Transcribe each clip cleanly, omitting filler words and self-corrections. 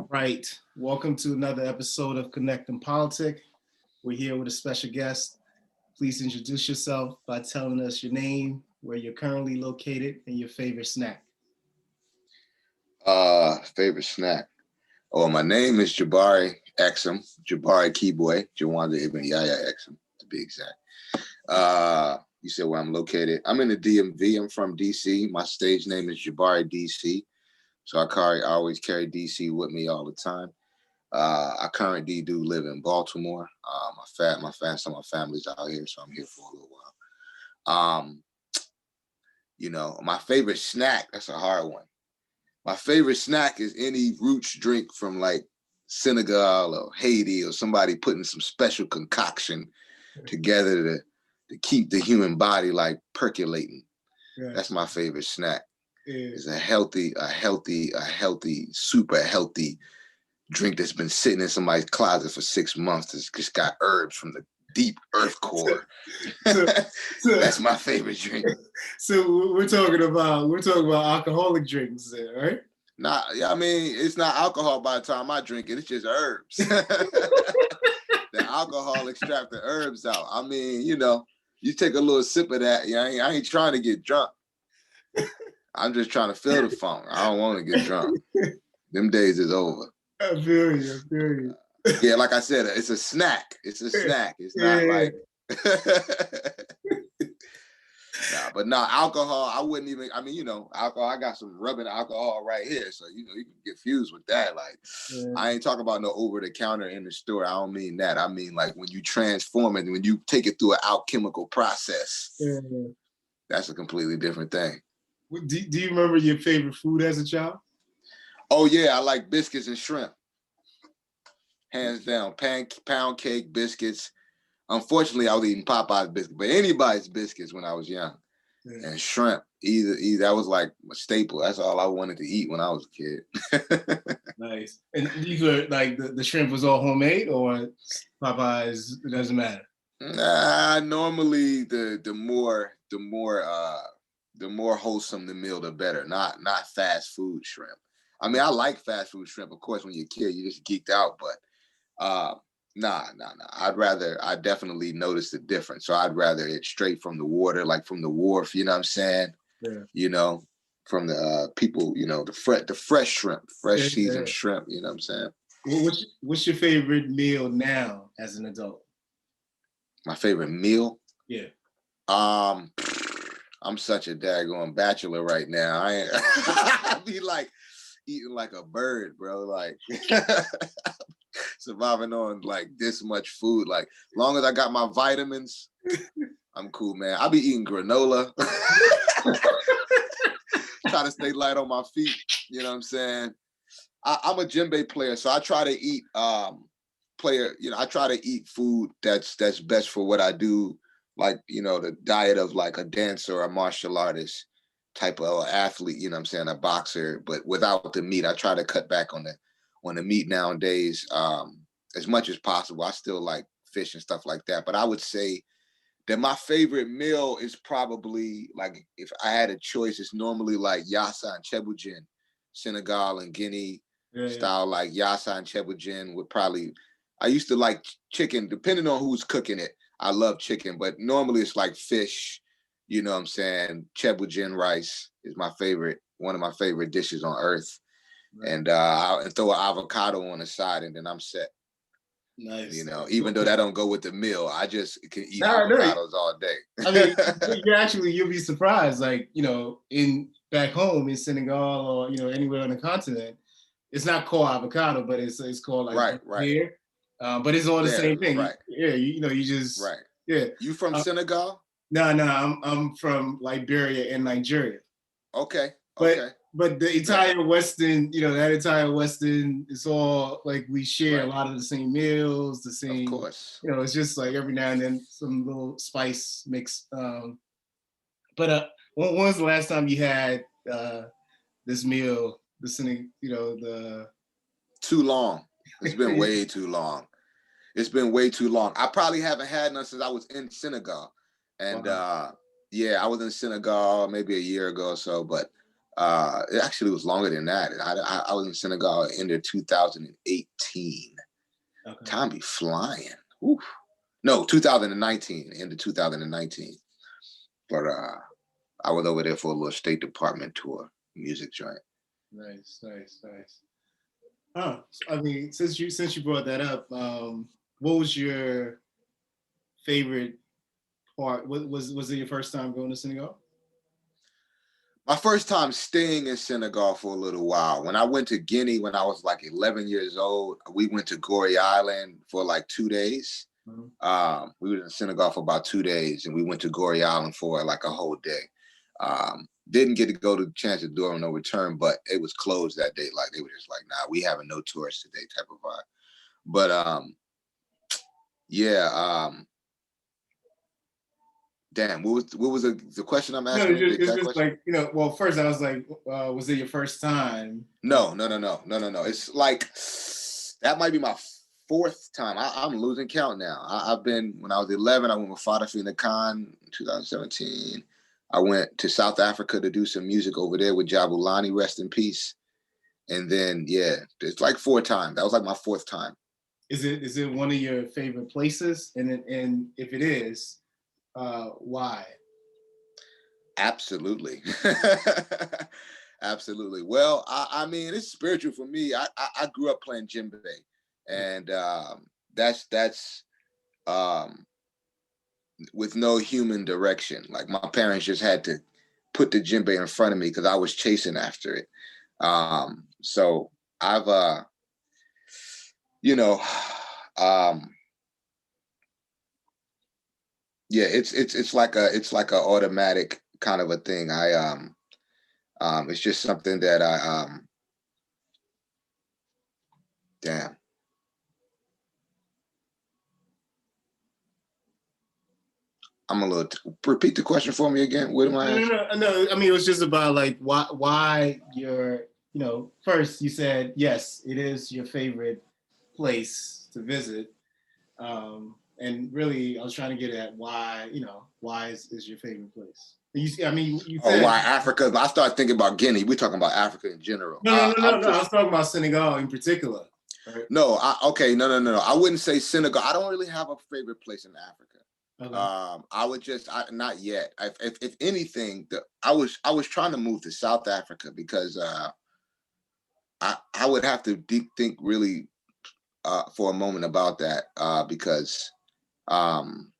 Right. Welcome to another episode of Connecting Politic. We're here with a special guest. Please introduce yourself by telling us your name, where you're currently located, and your favorite snack. Favorite snack. Oh, my name is Jabari Exum, Jabari Keyboy, Jawanda Ibn Yaya Exum, to be exact. You said where I'm located. I'm in the DMV. I'm from DC. My stage name is Jabari DC. So I always carry DC with me all the time. I currently do live in Baltimore. Some of my family's out here, so I'm here for a little while. My favorite snack, that's a hard one. My favorite snack is any roots drink from like Senegal or Haiti or somebody putting some special concoction together to keep the human body like percolating. Yeah. That's my favorite snack. Yeah. It's a healthy, super healthy drink that's been sitting in somebody's closet for 6 months. It's just got herbs from the deep earth core. That's my favorite drink. So we're talking about alcoholic drinks there, right? It's not alcohol by the time I drink it. It's just herbs. The alcohol extract the herbs out. You take a little sip of that. I ain't trying to get drunk. I'm just trying to feel the funk. I don't want to get drunk. Them days is over. I feel you. Yeah, like I said, it's a snack. It's not like. Alcohol, I wouldn't even, alcohol, I got some rubbing alcohol right here. So, you can get fused with that. Like, I ain't talking about no over-the-counter in the store. I don't mean that. I mean, like, when you transform it, when you take it through an alchemical process, that's a completely different thing. Do you remember your favorite food as a child? Oh, yeah, I like biscuits and shrimp. Hands down, pound cake, biscuits. Unfortunately, I was eating Popeye's biscuits, but anybody's biscuits when I was young. Yeah. And shrimp, either that was like a staple. That's all I wanted to eat when I was a kid. Nice. And these were like the shrimp was all homemade, or Popeye's? It doesn't matter. Nah, normally the more wholesome the meal, the better. Not fast food shrimp. I mean, I like fast food shrimp. Of course, when you're a kid, you just geeked out, but. Nah. I definitely noticed the difference. So I'd rather it straight from the water, like from the wharf, you know what I'm saying? Yeah. From the people, the fresh shrimp, seasoned shrimp, you know what I'm saying? What's your favorite meal now as an adult? My favorite meal? Yeah. I'm such a daggone bachelor right now. I be like eating like a bird, bro. Like surviving on like this much food. Like long as I got my vitamins, I'm cool, man. I'll be eating granola. Try to stay light on my feet. You know what I'm saying? I'm a djembe player, so I try to eat I try to eat food that's best for what I do. Like, the diet of like a dancer or a martial artist type of athlete, you know what I'm saying, a boxer, but without the meat. I try to cut back on the meat nowadays as much as possible. I still like fish and stuff like that, but I would say that my favorite meal is probably, like, if I had a choice, it's normally like yassa and chebujin, Senegal and Guinea style, like yassa and chebujin would probably, I used to like chicken, depending on who's cooking it. I love chicken, but normally it's like fish, you know what I'm saying? Chebujin rice is one of my favorite dishes on earth. Right. And I'll throw an avocado on the side, and then I'm set. Nice. Even though that don't go with the meal, I just can eat avocados all day. I mean, you'll be surprised. Like, in back home in Senegal or anywhere on the continent, it's not called avocado, but it's called like right. But it's all the same thing. Right. Yeah, you just right. Yeah. You from Senegal? No, I'm from Liberia and Nigeria. Okay. But the entire Western, that entire Western, it's all like we share a lot of the same meals, the same. Of course. It's just like every now and then some little spice mix. But when was the last time you had this meal? Too long. It's been way too long. I probably haven't had none since I was in Senegal. And I was in Senegal maybe a year ago or so, but It actually was longer than that. I was in Senegal in the 2018. Okay. Time be flying. Oof. No, 2019, into 2019. But I was over there for a little State Department tour, music joint. Nice. Huh. I mean, since you brought that up, what was your favorite part? Was it your first time going to Senegal? My first time staying in Senegal for a little while. When I went to Guinea when I was like 11 years old, we went to Gorée Island for like 2 days. Mm-hmm. We were in Senegal for about 2 days, and we went to Gorée Island for like a whole day. Didn't get to go to Chance of Door No Return, but it was closed that day. Like they were just like, nah, we having no tourists today type of vibe. But yeah, damn, what was the question I'm No, asking? The it's exact just question? like, well, first I was like, was it your first time? No. It's like that might be my 4th time. I'm losing count now. I've been, when I was 11, I went with Father Fina Khan in 2017. I went to South Africa to do some music over there with Jabulani, rest in peace. And then, yeah, it's like 4 times. That was like my 4th time. Is it one of your favorite places? And if it is, why? Absolutely. Absolutely. Well, I mean, it's spiritual for me. I grew up playing djembe, and that's with no human direction. Like my parents just had to put the djembe in front of me because I was chasing after it. So I've you know, yeah, it's like a automatic kind of a thing. It's just something that damn. I'm a little. Repeat the question for me again. What am I asking? No. I mean, it was just about like why you're, first you said yes, it is your favorite place to visit, and really I was trying to get at why, why is your favorite place. I mean, you Oh, said why Africa? I started thinking about Guinea. We're talking about Africa in general. no. I was talking about Senegal in particular. Right? No, okay, no. I wouldn't say Senegal. I don't really have a favorite place in Africa. Okay. I would just not yet. If anything, I was trying to move to South Africa because I would have to deep think really for a moment about that because um,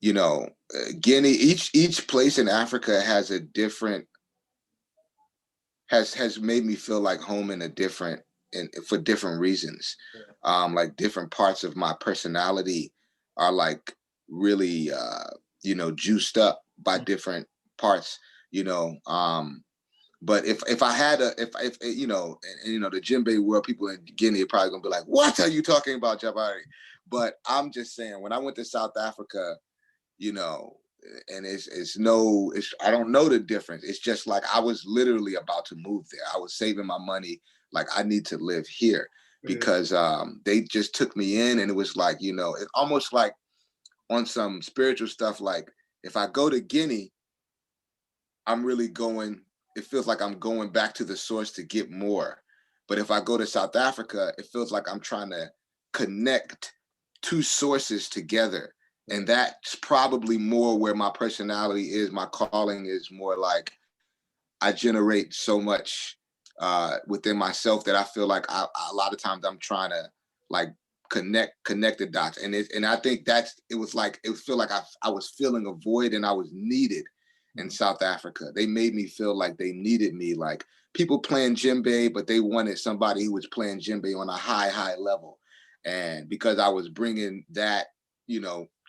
Guinea. Each place in Africa has a different has made me feel like home in a different and for different reasons. Like different parts of my personality are like really juiced up by different parts, you know. But if I had if the djembe world, people in Guinea are probably gonna be like, what are you talking about, Jabari? But I'm just saying, when I went to South Africa, you know, and I don't know the difference. It's just like I was literally about to move there. I was saving my money, like I need to live here because they just took me in, and it was like, it's almost like on some spiritual stuff. Like if I go to Guinea, I'm really going, it feels like I'm going back to the source to get more. But if I go to South Africa, it feels like I'm trying to connect 2 sources together. And that's probably more where my personality is. My calling is more like I generate so much within myself that I feel like a lot of times I'm trying to like connect the dots. And I think it was like, it feel like I was feeling a void and I was needed in South Africa. They made me feel like they needed me, like people playing djembe, but they wanted somebody who was playing djembe on a high level. And because I was bringing that,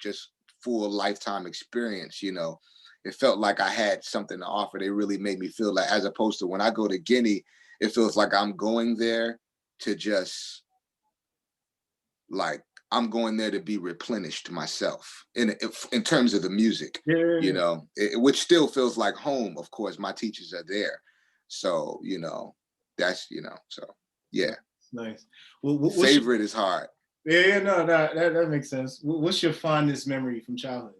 just full lifetime experience, it felt like I had something to offer. They really made me feel like, as opposed to when I go to Guinea, it feels like I'm going there to just like, I'm going there to be replenished myself in terms of the music, which still feels like home. Of course, my teachers are there. So, that's, so yeah. Nice. Well, favorite is hard. Yeah, no, that makes sense. What's your fondest memory from childhood?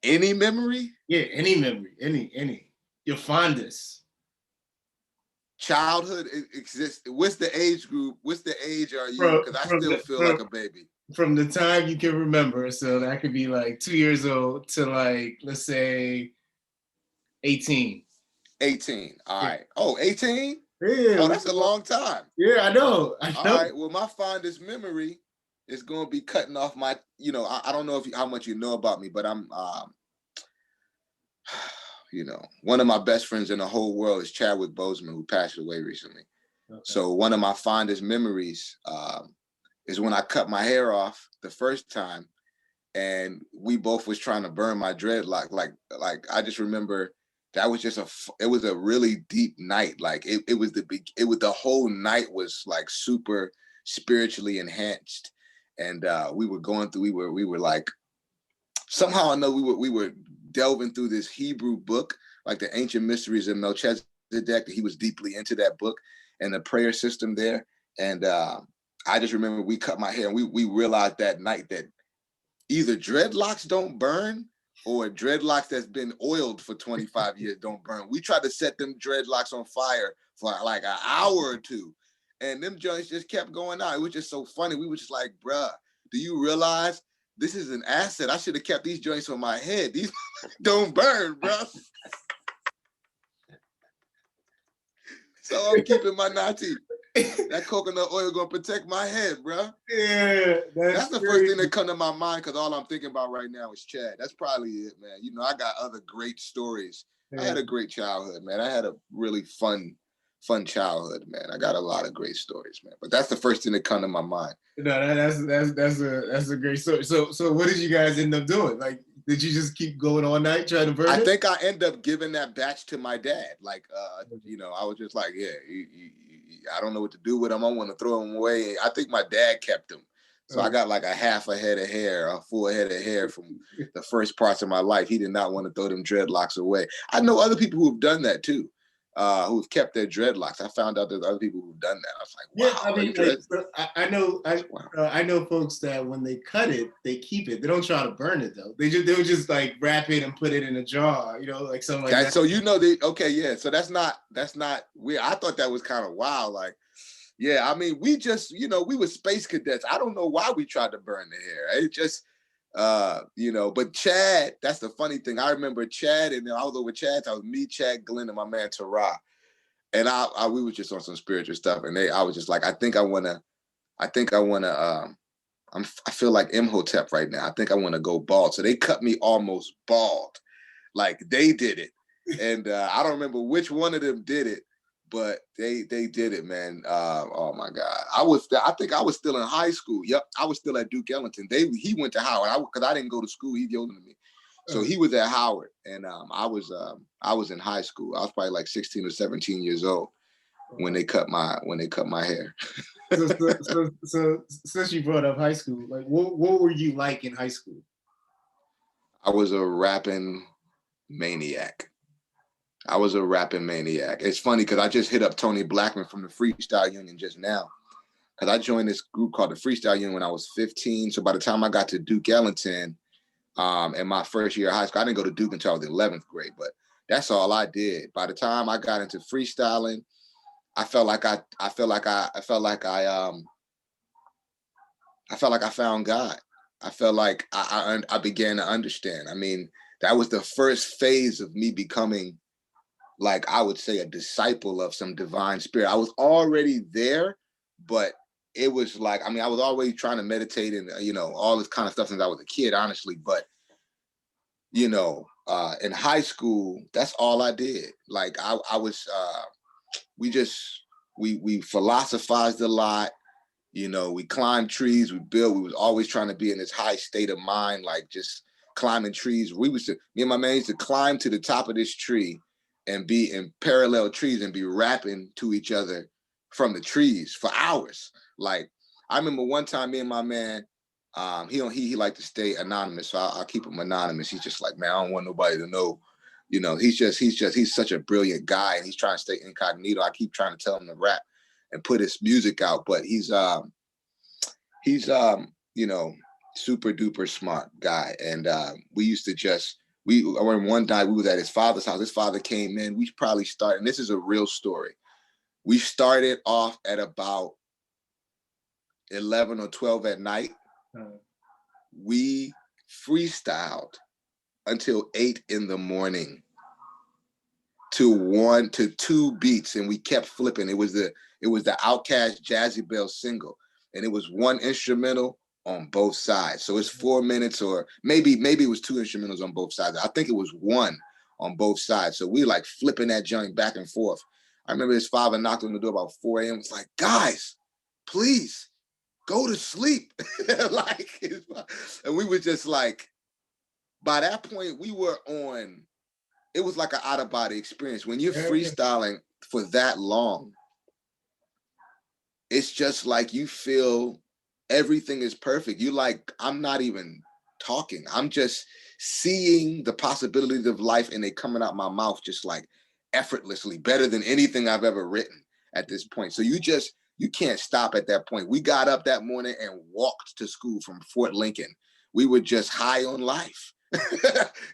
Any memory? Yeah, any memory, any. Your fondest. Childhood exists. What's the age group? What's the age are you? From Because I from still the feel from, like a baby. from the time you can remember. So that could be like 2 years old to like, let's say 18. 18. All Yeah, right. Oh, 18? yeah, Oh, that's a long time. yeah, I know. I All know. right. Well, my fondest memory is going to be cutting off my, I don't know how much you know about me, but I'm, one of my best friends in the whole world is Chadwick Boseman, who passed away recently. Okay. So one of my fondest memories is when I cut my hair off the first time, and we both was trying to burn my dreadlock. Like I just remember that was just it was a really deep night. Like it was the whole night was like super spiritually enhanced, and we were going through. We were like, somehow I know we were delving through this Hebrew book, like the ancient mysteries of Melchizedek. That he was deeply into that book and the prayer system there. And I just remember we cut my hair, and we realized that night that either dreadlocks don't burn or dreadlocks that's been oiled for 25 years don't burn. We tried to set them dreadlocks on fire for like an hour or two, and them joints just kept going out. It was just so funny. We were just like, bruh, do you realize this is an asset? I should have kept these joints on my head. These don't burn, bruh. So I'm keeping my natty. That coconut oil gonna protect my head, bro. Yeah, that's the first thing that come to my mind, because all I'm thinking about right now is Chad. That's probably it, man. I got other great stories. Yeah. I had a great childhood, man. I had a really fun childhood, man. I got a lot of great stories, man. But that's the first thing that come to my mind. No, that's a great story. So what did you guys end up doing? Like, did you just keep going all night trying to burn it? I think I end up giving that batch to my dad. Like, I was just like, yeah, I don't know what to do with them. I want to throw them away. I think my dad kept them. So I got like a half a head of hair, a full head of hair from the first parts of my life. He did not want to throw them dreadlocks away. I know other people who've done that too, who've kept their dreadlocks. I found out there's other people who've done that. I was like, wow. Yeah, I mean, like, I know folks that when they cut it, they keep it. They don't try to burn it though. They'll just like wrap it and put it in a jar, like something like that. So okay, yeah. So that's not weird. I thought that was kind of wild. Like, yeah, I mean, we just, we were space cadets. I don't know why we tried to burn the hair. It just, but Chad, that's the funny thing. I remember Chad, and then I was over Chad's. I was me, Chad, Glenn, and my man Tara. And we were just on some spiritual stuff. And I was just like, I feel like Imhotep right now. I think I want to go bald. So they cut me almost bald. Like they did it. And I don't remember which one of them did it, but they did it, man. Oh my God. I think I was still in high school. Yep. I was still at Duke Ellington. He went to Howard because I didn't go to school. He's older than me. So he was at Howard, and I was in high school. I was probably like 16 or 17 years old when they cut my hair. So since you brought up high school, like what were you like in high school? I was a rapping maniac. It's funny because I just hit up Tony Blackman from the Freestyle Union just now, because I joined this group called the Freestyle Union when I was 15. So by the time I got to Duke Ellington, in my first year of high school, I didn't go to Duke until I was in 11th grade, but that's all I did. By the time I got into freestyling, I felt like I found God. I felt like I began to understand. I mean, that was the first phase of me becoming, like, I would say, a disciple of some divine spirit. I was already there, but it was like, I mean, I was always trying to meditate and, all this kind of stuff since I was a kid, honestly. But, in high school, that's all I did. Like I was, we philosophized a lot. We climbed trees, we was always trying to be in this high state of mind, like just climbing trees. Me and my man used to climb to the top of this tree and be in parallel trees and be rapping to each other from the trees for hours. Like, I remember one time me and my man, he liked to stay anonymous, so I'll keep him anonymous. He's just like, man, I don't want nobody to know. He's such a brilliant guy, and he's trying to stay incognito. I keep trying to tell him to rap and put his music out, but he's super duper smart guy. And we used to just when one night we was at his father's house. His father came in. We probably started, and this is a real story. We started off at about 11 or 12 at night. We freestyled until 8 in the morning to 1 to 2 beats, and we kept flipping. It was the Outkast Jazzy Bell single, and it was 1 instrumental on both sides. So it's 4 minutes, or maybe it was 2 instrumentals on both sides. I think it was 1 on both sides. So we like flipping that joint back and forth. I remember his father knocked on the door about 4 a.m. It's like, guys, please go to sleep. Like, and we were just like, by that point, we were on, it was like an out of body experience. When you're freestyling for that long, it's just like you feel everything is perfect. You like, I'm not even talking. I'm just seeing the possibilities of life, and they coming out my mouth just like effortlessly, better than anything I've ever written at this point. So you can't stop at that point. We got up that morning and walked to school from Fort Lincoln. We were just high on life.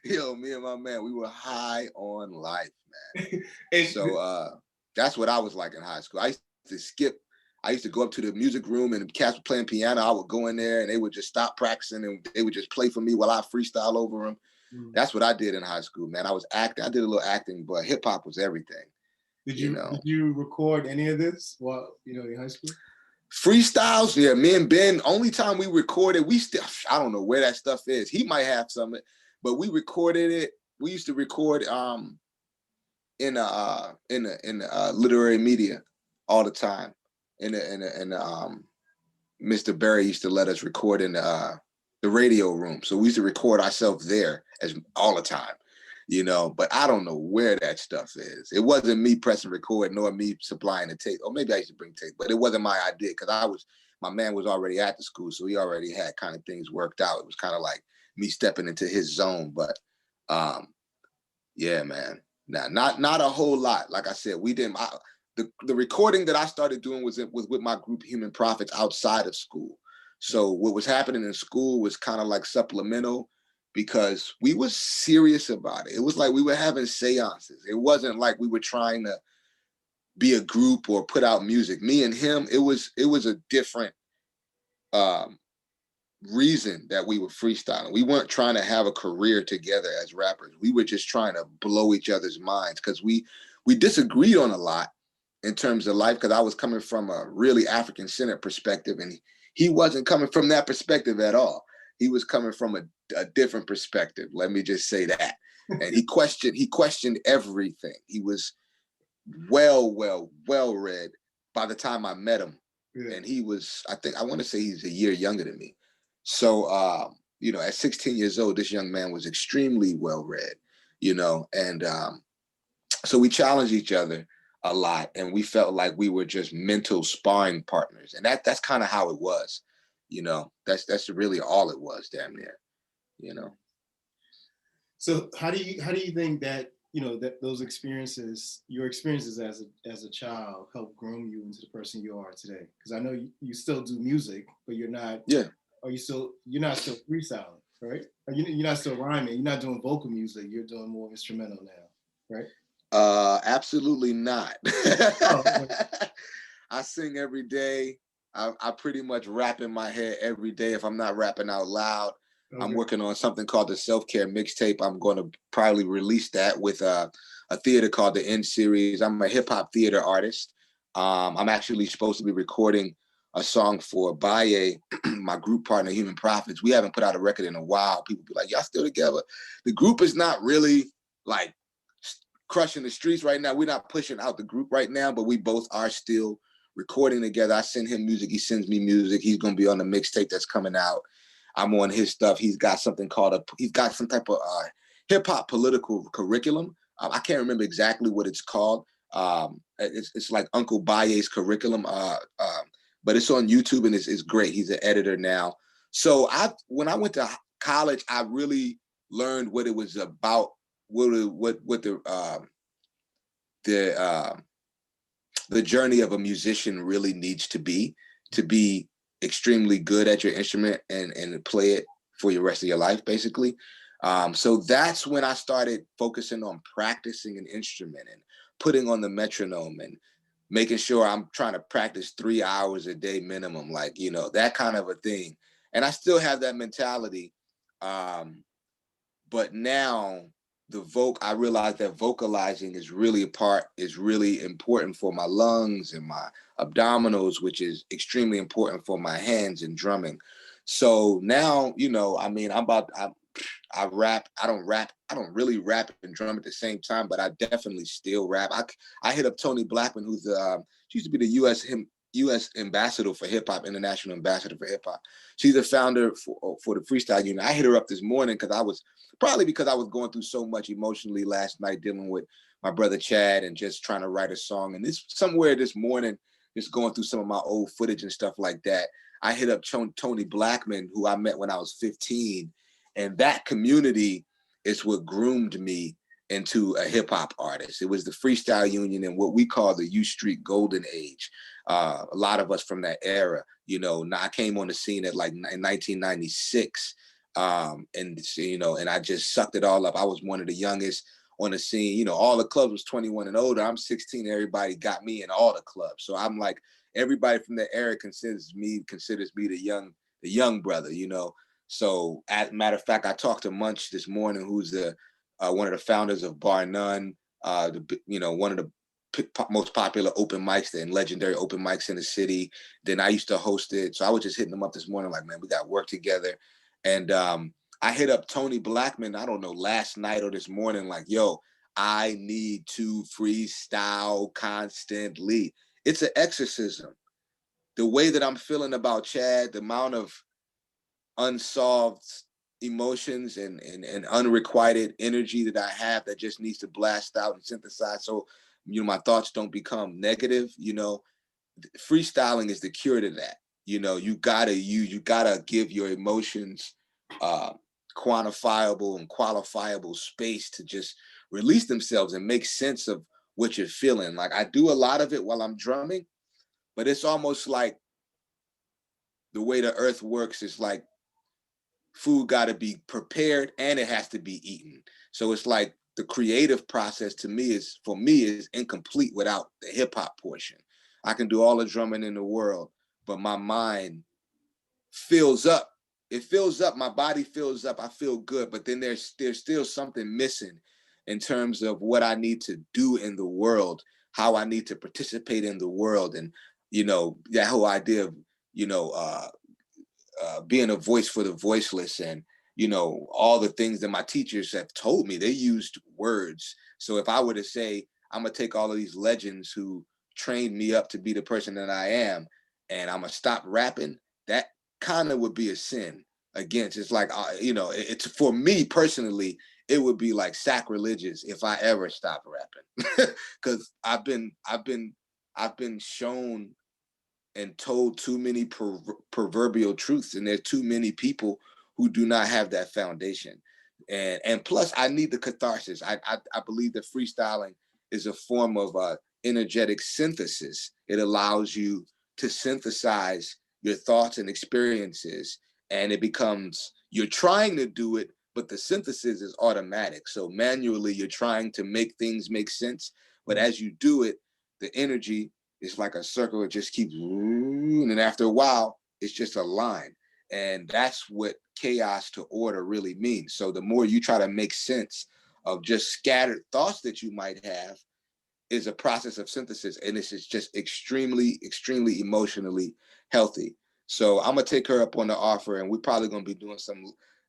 Yo, me and my man, we were high on life, man. So that's what I was like in high school. I used to go up to the music room, and the cats were playing piano. I would go in there and they would just stop practicing and they would just play for me while I freestyle over them. That's what I did in high school, man. I was acting. I did a little acting, but hip hop was everything. Did you record any of this while in high school? Freestyles, yeah. Me and Ben, only time we recorded, I don't know where that stuff is. He might have some of it, but we recorded it. We used to record in literary media all the time. Mr. Barry used to let us record in the radio room, so we used to record ourselves there as all the time. But I don't know where that stuff is. It wasn't me pressing record nor me supplying the tape. Or maybe I used to bring tape, but it wasn't my idea because my man was already at the school, so he already had kind of things worked out. It was kind of like me stepping into his zone. But yeah, man. Now, not a whole lot. Like I said, we didn't. The recording that I started doing was with my group Human Prophets outside of school. So what was happening in school was kind of like supplemental, because we were serious about it. It was like we were having seances. It wasn't like we were trying to be a group or put out music. Me and him, it was a different reason that we were freestyling. We weren't trying to have a career together as rappers. We were just trying to blow each other's minds, because we disagreed on a lot in terms of life, because I was coming from a really African-centered perspective, and he wasn't coming from that perspective at all. He was coming from a different perspective. Let me just say that. And he questioned everything. He was well read by the time I met him. Yeah. And he was, I want to say he's a year younger than me. So, at 16 years old, this young man was extremely well read, and so we challenged each other a lot, and we felt like we were just mental sparring partners. And that's kind of how it was. That's really all it was, damn near. So how do you think that that those experiences, your experiences as a child, helped groom you into the person you are today? Because I know you still do music, but you're not. Yeah. You're not still freestyling, right? You're not still rhyming. You're not doing vocal music. You're doing more instrumental now, right? Absolutely not. Oh, I sing every day. I pretty much rap in my head every day if I'm not rapping out loud. Okay. I'm working on something called the Self-Care Mixtape. I'm going to probably release that with a theater called the End Series. I'm a hip hop theater artist. I'm actually supposed to be recording a song for Baye, my group partner, Human Prophets. We haven't put out a record in a while. People be like, y'all still together? The group is not really like crushing the streets right now. We're not pushing out the group right now, but we both are still recording together. I send him music. He sends me music. He's going to be on the mixtape that's coming out. I'm on his stuff. He's got something called he's got some type of hip hop political curriculum. I can't remember exactly what it's called. It's like Uncle Baye's curriculum. But it's on YouTube and it's great. He's an editor now. So when I went to college, I really learned what it was about, what the journey of a musician really needs to be extremely good at your instrument and play it for the rest of your life, basically. So that's when I started focusing on practicing an instrument and putting on the metronome and making sure I'm trying to practice 3 hours a day minimum, like, you know, that kind of a thing. And I still have that mentality. But now I realize that vocalizing is really important for my lungs and my abdominals, which is extremely important for my hands and drumming. So now, you know, I mean, I rap. I don't rap. I don't really rap and drum at the same time, but I definitely still rap. I hit up Tony Blackman, who's she used to be the U.S. ambassador for hip hop, international ambassador for hip hop. She's the founder for the freestyle unit. I hit her up this morning because I was going through so much emotionally last night dealing with my brother Chad and just trying to write a song. And this morning, just going through some of my old footage and stuff like that. I hit up Tony Blackman, who I met when I was 15. And that community is what groomed me into a hip hop artist. It was the Freestyle Union and what we call the U Street Golden Age. A lot of us from that era, you know, I came on the scene in 1996. And, you know, and I just sucked it all up. I was one of the youngest on the scene. You know, all the clubs was 21 and older. I'm 16. Everybody got me in all the clubs. So I'm like, everybody from that era considers me the young brother, you know. So, as a matter of fact, I talked to Munch this morning, who's one of the founders of Bar None, one of the most popular open mics and legendary open mics in the city. Then I used to host it. So I was just hitting them up this morning, like, man, we got to work together. And I hit up Tony Blackman, I don't know, last night or this morning, like, yo, I need to freestyle constantly. It's an exorcism. The way that I'm feeling about Chad, the amount of unsolved emotions and unrequited energy that I have that just needs to blast out and synthesize so, you know, my thoughts don't become negative. You know, freestyling is the cure to that. You know, you gotta give your emotions quantifiable and qualifiable space to just release themselves and make sense of what you're feeling. Like, I do a lot of it while I'm drumming, but it's almost like the way the earth works is like food got to be prepared and it has to be eaten. So it's like the creative process to me is incomplete without the hip hop portion. I can do all the drumming in the world, but my mind fills up. It fills up. My body fills up. I feel good, but then there's still something missing in terms of what I need to do in the world, how I need to participate in the world, and you know that whole idea of being a voice for the voiceless, and you know all the things that my teachers have told me. They used words. So if I were to say I'm gonna take all of these legends who trained me up to be the person that I am, and I'm gonna stop rapping, that kind of would be a sin against. It's like it's for me personally. It would be like sacrilegious if I ever stop rapping, because I've been shown and told too many proverbial truths, and there's too many people who do not have that foundation. And plus, I need the catharsis. I believe that freestyling is a form of energetic synthesis. It allows you to synthesize your thoughts and experiences, and it becomes, you're trying to do it, but the synthesis is automatic. So manually, you're trying to make things make sense, but as you do it, the energy, it's like a circle. It just keeps, and then after a while, it's just a line. And that's what chaos to order really means. So the more you try to make sense of just scattered thoughts that you might have, is a process of synthesis. And it's just extremely, extremely emotionally healthy. So I'm gonna take her up on the offer, and we're probably gonna be doing some.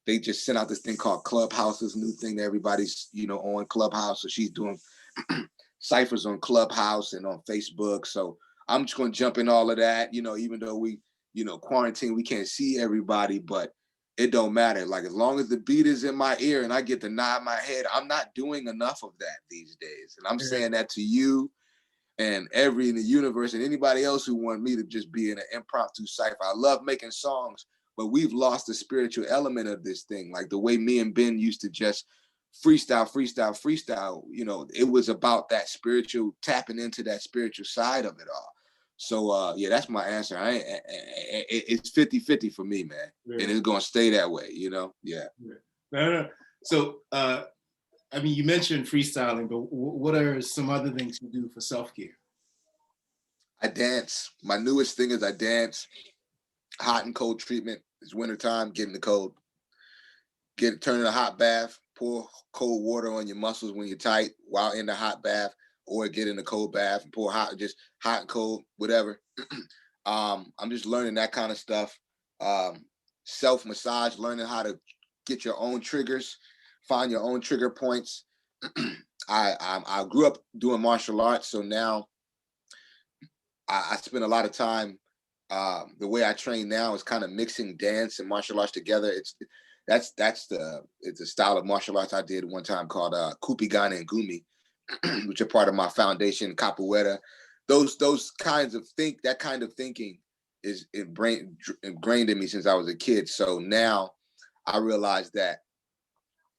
They just sent out this thing called Clubhouse, this new thing that everybody's on Clubhouse. So she's doing ciphers on Clubhouse and on Facebook. So I'm just going to jump in all of that, even though we, quarantine, we can't see everybody, but it don't matter. Like, as long as the beat is in my ear and I get to nod my head, I'm not doing enough of that these days. And I'm saying that to you and every in the universe and anybody else who want me to just be in an impromptu cipher. I love making songs, but we've lost the spiritual element of this thing. Like the way me and Ben used to just freestyle. It was about that spiritual, tapping into that spiritual side of it all. So yeah, that's my answer. It's 50-50 for me, man. Yeah. And it's gonna stay that way, Yeah. No. So, I mean, you mentioned freestyling, but what are some other things you do for self-care? I dance. My newest thing is I dance. Hot and cold treatment. It's wintertime, get in the cold. Turn in a hot bath, pour cold water on your muscles when you're tight while in the hot bath, or get in a cold bath and pour just hot and cold, whatever. I'm just learning that kind of stuff. Self massage, learning how to get your own triggers, find your own trigger points. I grew up doing martial arts, so now I spend a lot of time. The way I train now is kind of mixing dance and martial arts together. It's a style of martial arts I did one time called Kupigane and Gumi, which are part of my foundation, capoeira. That kind of thinking is ingrained in me since I was a kid. So now I realize that,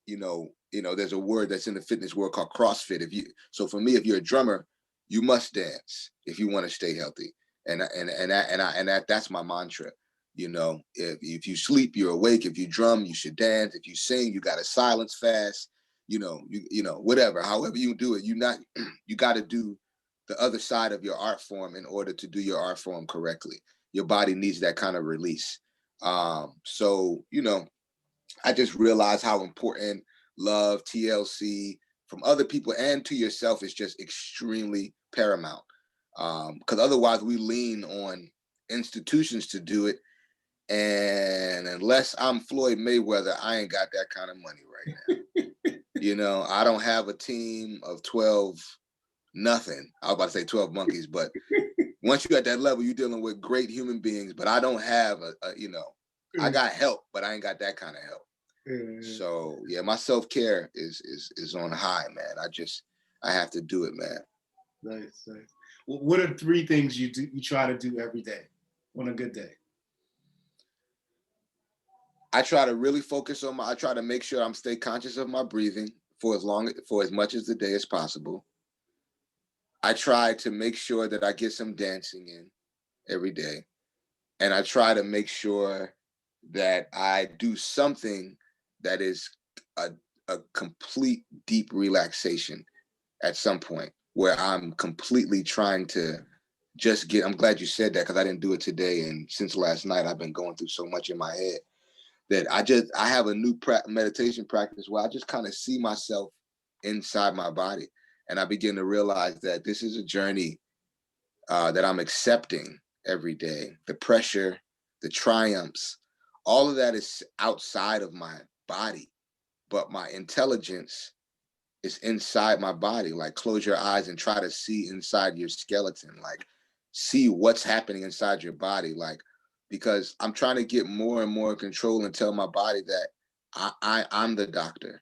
there's a word that's in the fitness world called CrossFit. So for me, if you're a drummer, you must dance if you want to stay healthy. That's my mantra. If you sleep, you're awake. If you drum, you should dance. If you sing, you got to silence fast. Whatever. However you do it, you got to do the other side of your art form in order to do your art form correctly. Your body needs that kind of release. So I just realized how important love, TLC from other people and to yourself is just extremely paramount. Because otherwise we lean on institutions to do it. And unless I'm Floyd Mayweather, I ain't got that kind of money right now. I don't have a team of 12 nothing. I was about to say 12 monkeys, but once you're at that level, you're dealing with great human beings. But I don't have I got help, but I ain't got that kind of help. So yeah, my self-care is on high, man. I have to do it, man. Nice. Well, what are 3 things you try to do every day on a good day? I try to really focus on I try to make sure I'm stay conscious of my breathing for as much as the day as possible. I try to make sure that I get some dancing in every day. And I try to make sure that I do something that is a complete deep relaxation at some point where I'm completely trying to I'm glad you said that because I didn't do it today. And since last night, I've been going through so much in my head that I have a new meditation practice where I just kind of see myself inside my body. And I begin to realize that this is a journey that I'm accepting every day. The pressure, the triumphs, all of that is outside of my body, but my intelligence is inside my body. Like, close your eyes and try to see inside your skeleton, like see what's happening inside your body. Like, because I'm trying to get more and more control and tell my body that I'm the doctor.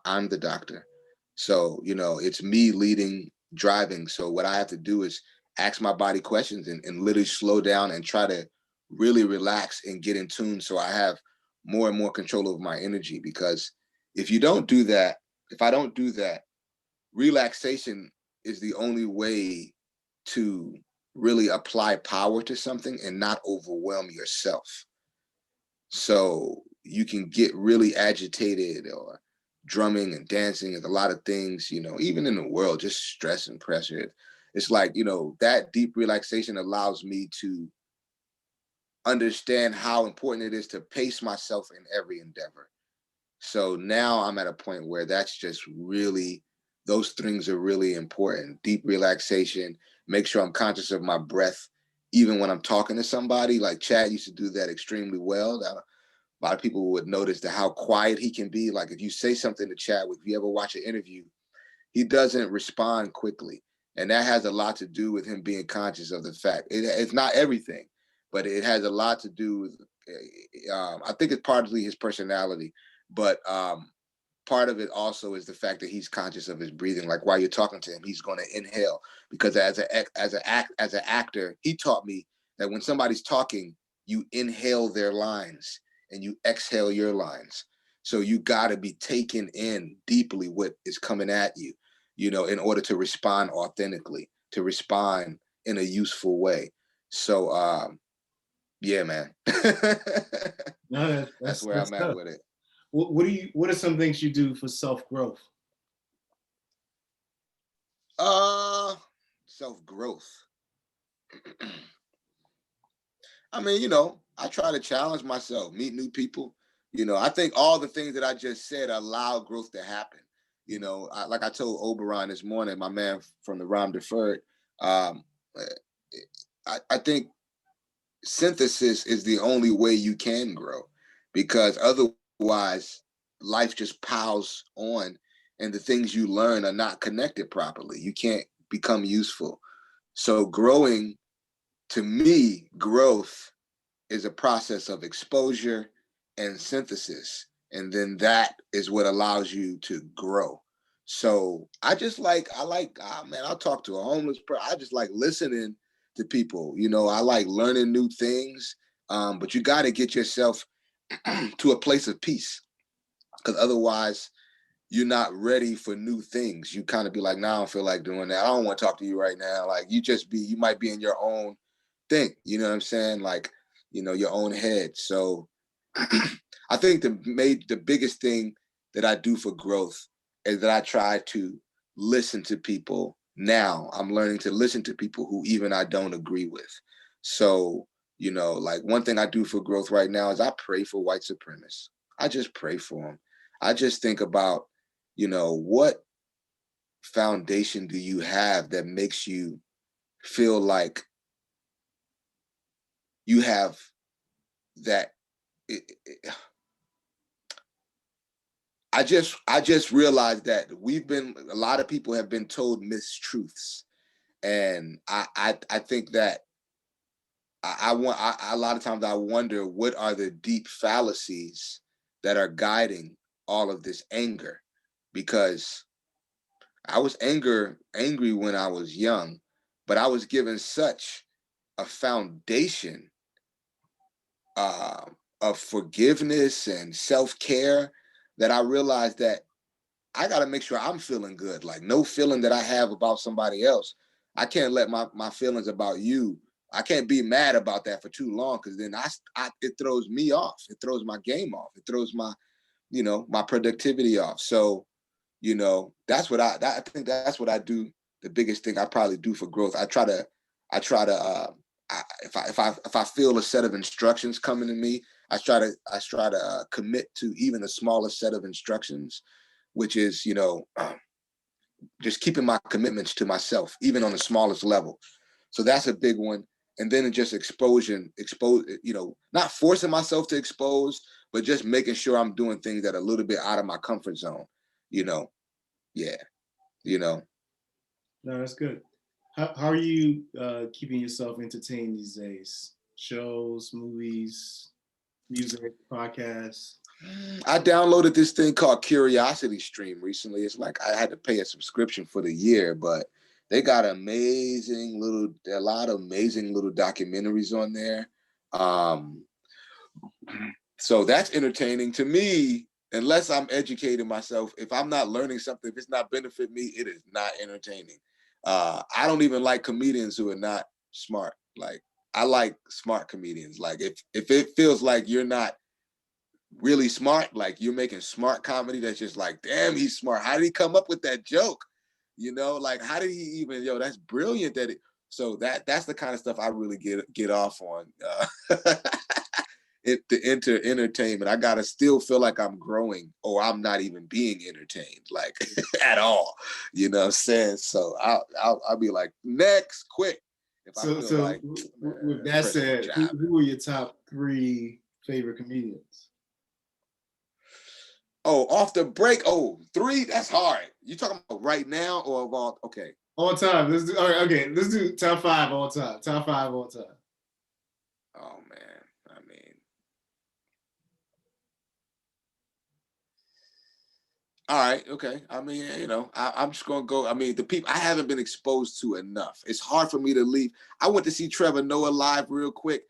I'm the doctor. So, it's me leading, driving. So what I have to do is ask my body questions and literally slow down and try to really relax and get in tune. So I have more and more control over my energy, because if I don't do that, relaxation is the only way to really apply power to something and not overwhelm yourself. So you can get really agitated, or drumming and dancing is a lot of things, even in the world, just stress and pressure. It's like, that deep relaxation allows me to understand how important it is to pace myself in every endeavor. So now I'm at a point where those things are really important. Deep relaxation, make sure I'm conscious of my breath, even when I'm talking to somebody. Like Chad used to do that extremely well. A lot of people would notice how quiet he can be. Like, if you say something to Chad, if you ever watch an interview, he doesn't respond quickly. And that has a lot to do with him being conscious of the fact. It's not everything, but it has a lot to do with, I think it's partly his personality, but part of it also is the fact that he's conscious of his breathing. Like, while you're talking to him, he's going to inhale, because as an actor, he taught me that when somebody's talking, you inhale their lines and you exhale your lines. So you got to be taken in deeply what is coming at you, in order to respond authentically, to respond in a useful way. So, yeah, man. No, That's where I'm at with it. What are some things you do for self-growth? Self-growth. I mean, I try to challenge myself, meet new people. I think all the things that I just said allow growth to happen. Like I told Oberon this morning, my man from the Rhyme Deferred, um, I think synthesis is the only way you can grow, because otherwise life just piles on and the things you learn are not connected properly. You can't become useful. So growing, to me, growth is a process of exposure and synthesis. And then that is what allows you to grow. So man, I'll talk to a homeless person. I just like listening to people. I like learning new things. But you got to get yourself to a place of peace, because otherwise you're not ready for new things. You kind of be like, nah, I don't feel like doing that. I don't want to talk to you right now. Like you might be in your own thing. You know what I'm saying? Like, your own head. So I think the biggest thing that I do for growth is that I try to listen to people. Now I'm learning to listen to people who even I don't agree with. So, like one thing I do for growth right now is I pray for white supremacists. I just pray for them. I just think about, what foundation do you have that makes you feel like you have that I just realized that a lot of people have been told mistruths, and I think that a lot of times I wonder what are the deep fallacies that are guiding all of this anger, because I was angry when I was young, but I was given such a foundation uh, of forgiveness and self-care that I realized that I got to make sure I'm feeling good. Like, no feeling that I have about somebody else, I can't let my feelings about you. I can't be mad about that for too long, because then it throws me off. It throws my game off. It throws my productivity off. So, I think that's what I do. The biggest thing I probably do for growth. If I feel a set of instructions coming to me, I try to commit to even the smallest set of instructions, which is, just keeping my commitments to myself, even on the smallest level. So that's a big one. And then just not forcing myself to expose, but just making sure I'm doing things that are a little bit out of my comfort zone. You know, yeah, you know. No, that's good. How are you keeping yourself entertained these days? Shows, movies, music, podcasts. I downloaded this thing called Curiosity Stream recently. It's like I had to pay a subscription for the year, but they got a lot of amazing little documentaries on there. Um, so that's entertaining to me. Unless I'm educating myself, if I'm not learning something, if it's not benefit me, it is not entertaining. I don't even like comedians who are not smart. Like, I like smart comedians. Like, if it feels like you're not really smart, like you're making smart comedy that's just like, damn, he's smart. How did he come up with that joke? Like, how did he even, that's brilliant so that's the kind of stuff I really get off on. To enter entertainment, I gotta still feel like I'm growing, or I'm not even being entertained, like at all. You know what I'm saying? So I'll be like, next, quick. If I feel So like, with that said, who are your top three favorite comedians? Oh, off the break. Oh, three. That's hard. You talking about right now or of all? Okay. All time. Let's do. All right, okay. Let's do top five all time. Top five all time. Oh man. I mean, all right. Okay. I mean, I'm just gonna go. I mean, the people I haven't been exposed to enough. It's hard for me to leave. I went to see Trevor Noah live real quick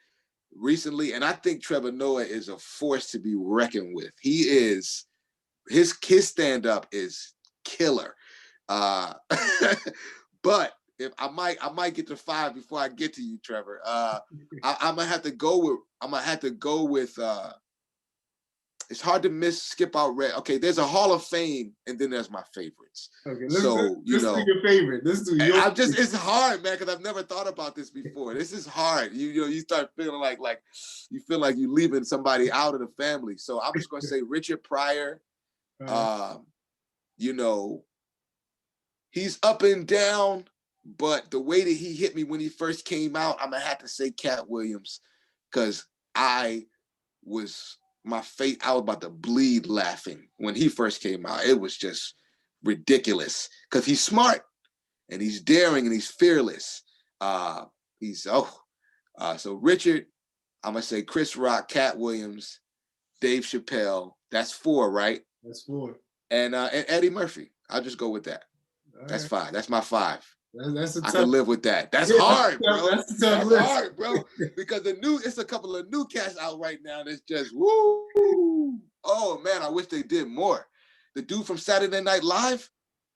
recently, and I think Trevor Noah is a force to be reckoned with. He is. His stand up is killer. Uh, but if I might get to five before I get to you, Trevor. I'm gonna have to go with it's hard to skip out Red. Okay, there's a Hall of Fame, and then there's my favorites. Okay, so let's do your favorite. Let's do your. It's hard, man, because I've never thought about this before. This is hard. You start feeling like you feel like you're leaving somebody out of the family. So I'm just gonna say Richard Pryor. You know, he's up and down, but the way that he hit me when he first came out, I'm gonna have to say Cat Williams, because I was about to bleed laughing when he first came out. It was just ridiculous because he's smart and he's daring and he's fearless. So Richard, I'm gonna say Chris Rock, Cat Williams, Dave Chappelle. That's 4, right? That's 4. And Eddie Murphy. I'll just go with that. All that's right. 5. That's my 5. I can live with that. That's hard, bro. That's hard, bro. Because it's a couple of new cats out right now that's just woo. Oh man, I wish they did more. The dude from Saturday Night Live,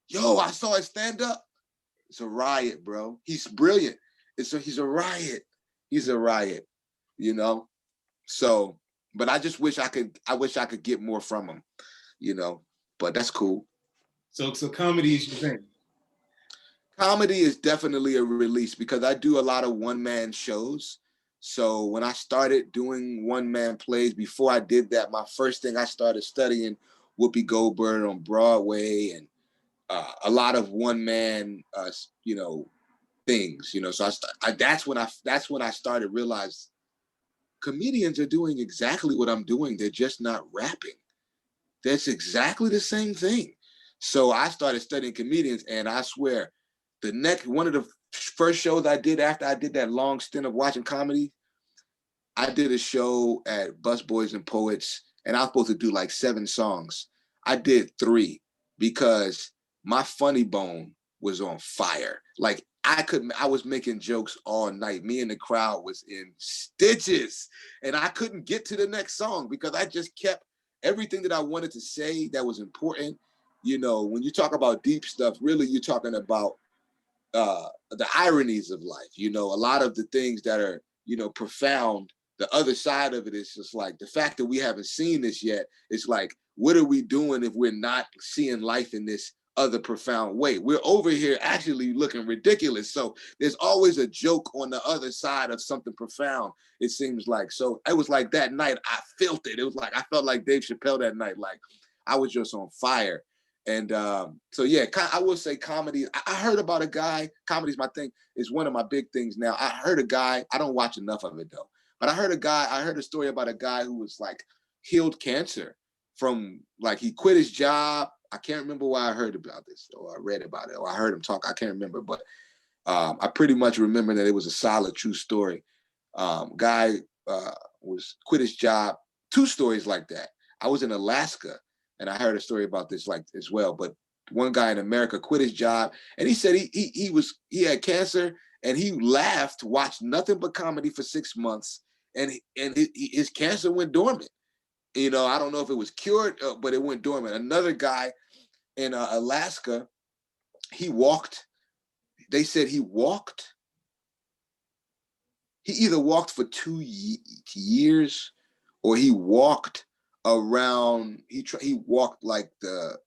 yo, I saw his stand up. It's a riot, bro. He's brilliant. He's a riot. He's a riot, you know. So, but I just wish I could get more from him, you know. But that's cool. So comedy is your thing. Comedy is definitely a release because I do a lot of one-man shows. So when I started doing one-man plays, before I did that, my first thing I started studying Whoopi Goldberg on Broadway and a lot of one-man, things. You know, so that's when I started realize comedians are doing exactly what I'm doing. They're just not rapping. That's exactly the same thing. So I started studying comedians, and I swear, one of the first shows I did after I did that long stint of watching comedy, I did a show at Busboys and Poets, and I was supposed to do like 7 songs. I did 3 because my funny bone was on fire. Like I was making jokes all night. Me and the crowd was in stitches, and I couldn't get to the next song because I just kept everything that I wanted to say that was important. You know, when you talk about deep stuff, really you're talking about the ironies of life. You know, a lot of the things that are, profound. The other side of it is just like the fact that we haven't seen this yet. It's like, what are we doing if we're not seeing life in this other profound way? We're over here actually looking ridiculous. So there's always a joke on the other side of something profound, it seems like. So it was like that night, I felt it. It was like, I felt like Dave Chappelle that night. Like I was just on fire. And so, yeah, I will say comedy. I heard about a guy, comedy's my thing, is one of my big things now. I heard a guy, I don't watch enough of it though, but I heard a story about a guy who was like healed cancer from like, he quit his job. I can't remember why I heard about this or I read about it or I heard him talk. I can't remember, but I pretty much remember that it was a solid, true story. Guy was quit his job. 2 stories like that. I was in Alaska and I heard a story about this like as well. But one guy in America quit his job and he said he had cancer and he laughed, watched nothing but comedy for 6 months, and his cancer went dormant. You know, I don't know if it was cured, but it went dormant. Another guy in Alaska, he walked. They said he walked. He either walked for 2 years or he walked around. He walked like the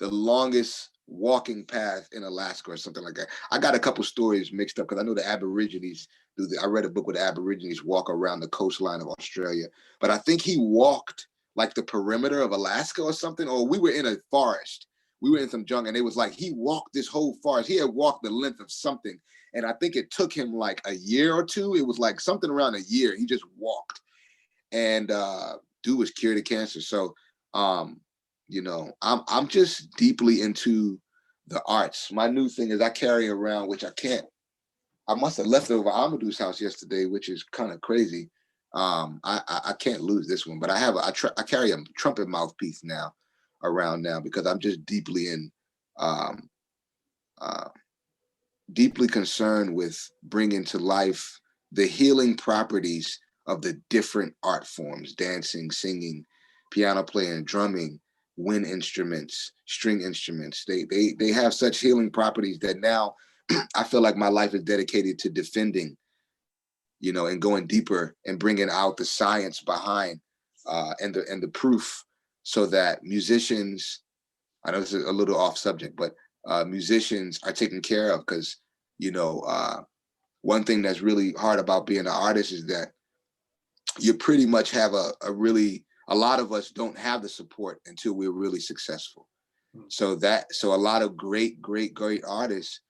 longest walking path in Alaska or something like that. I got a couple stories mixed up because I know the Aborigines do I read a book where the Aborigines walk around the coastline of Australia, but I think he walked like the perimeter of Alaska or something, or we were in a forest. We were in some jungle and it was like he walked this whole forest. He had walked the length of something. And I think it took him like a year or 2. It was like something around a year. He just walked. And dude was cured of cancer. So I'm just deeply into the arts. My new thing is I carry around, which I must have left it over Amadu's house yesterday, which is kind of crazy. I can't lose this one, but I carry a trumpet mouthpiece now around now because I'm just deeply deeply concerned with bringing to life the healing properties of the different art forms: dancing, singing, piano playing, drumming, wind instruments, string instruments. They have such healing properties that now I feel like my life is dedicated to defending, and going deeper and bringing out the science behind and the proof, so that musicians, I know this is a little off subject, but musicians are taken care of. Because, you know, one thing that's really hard about being an artist is that you pretty much have a lot of us don't have the support until we're really successful. So a lot of great artists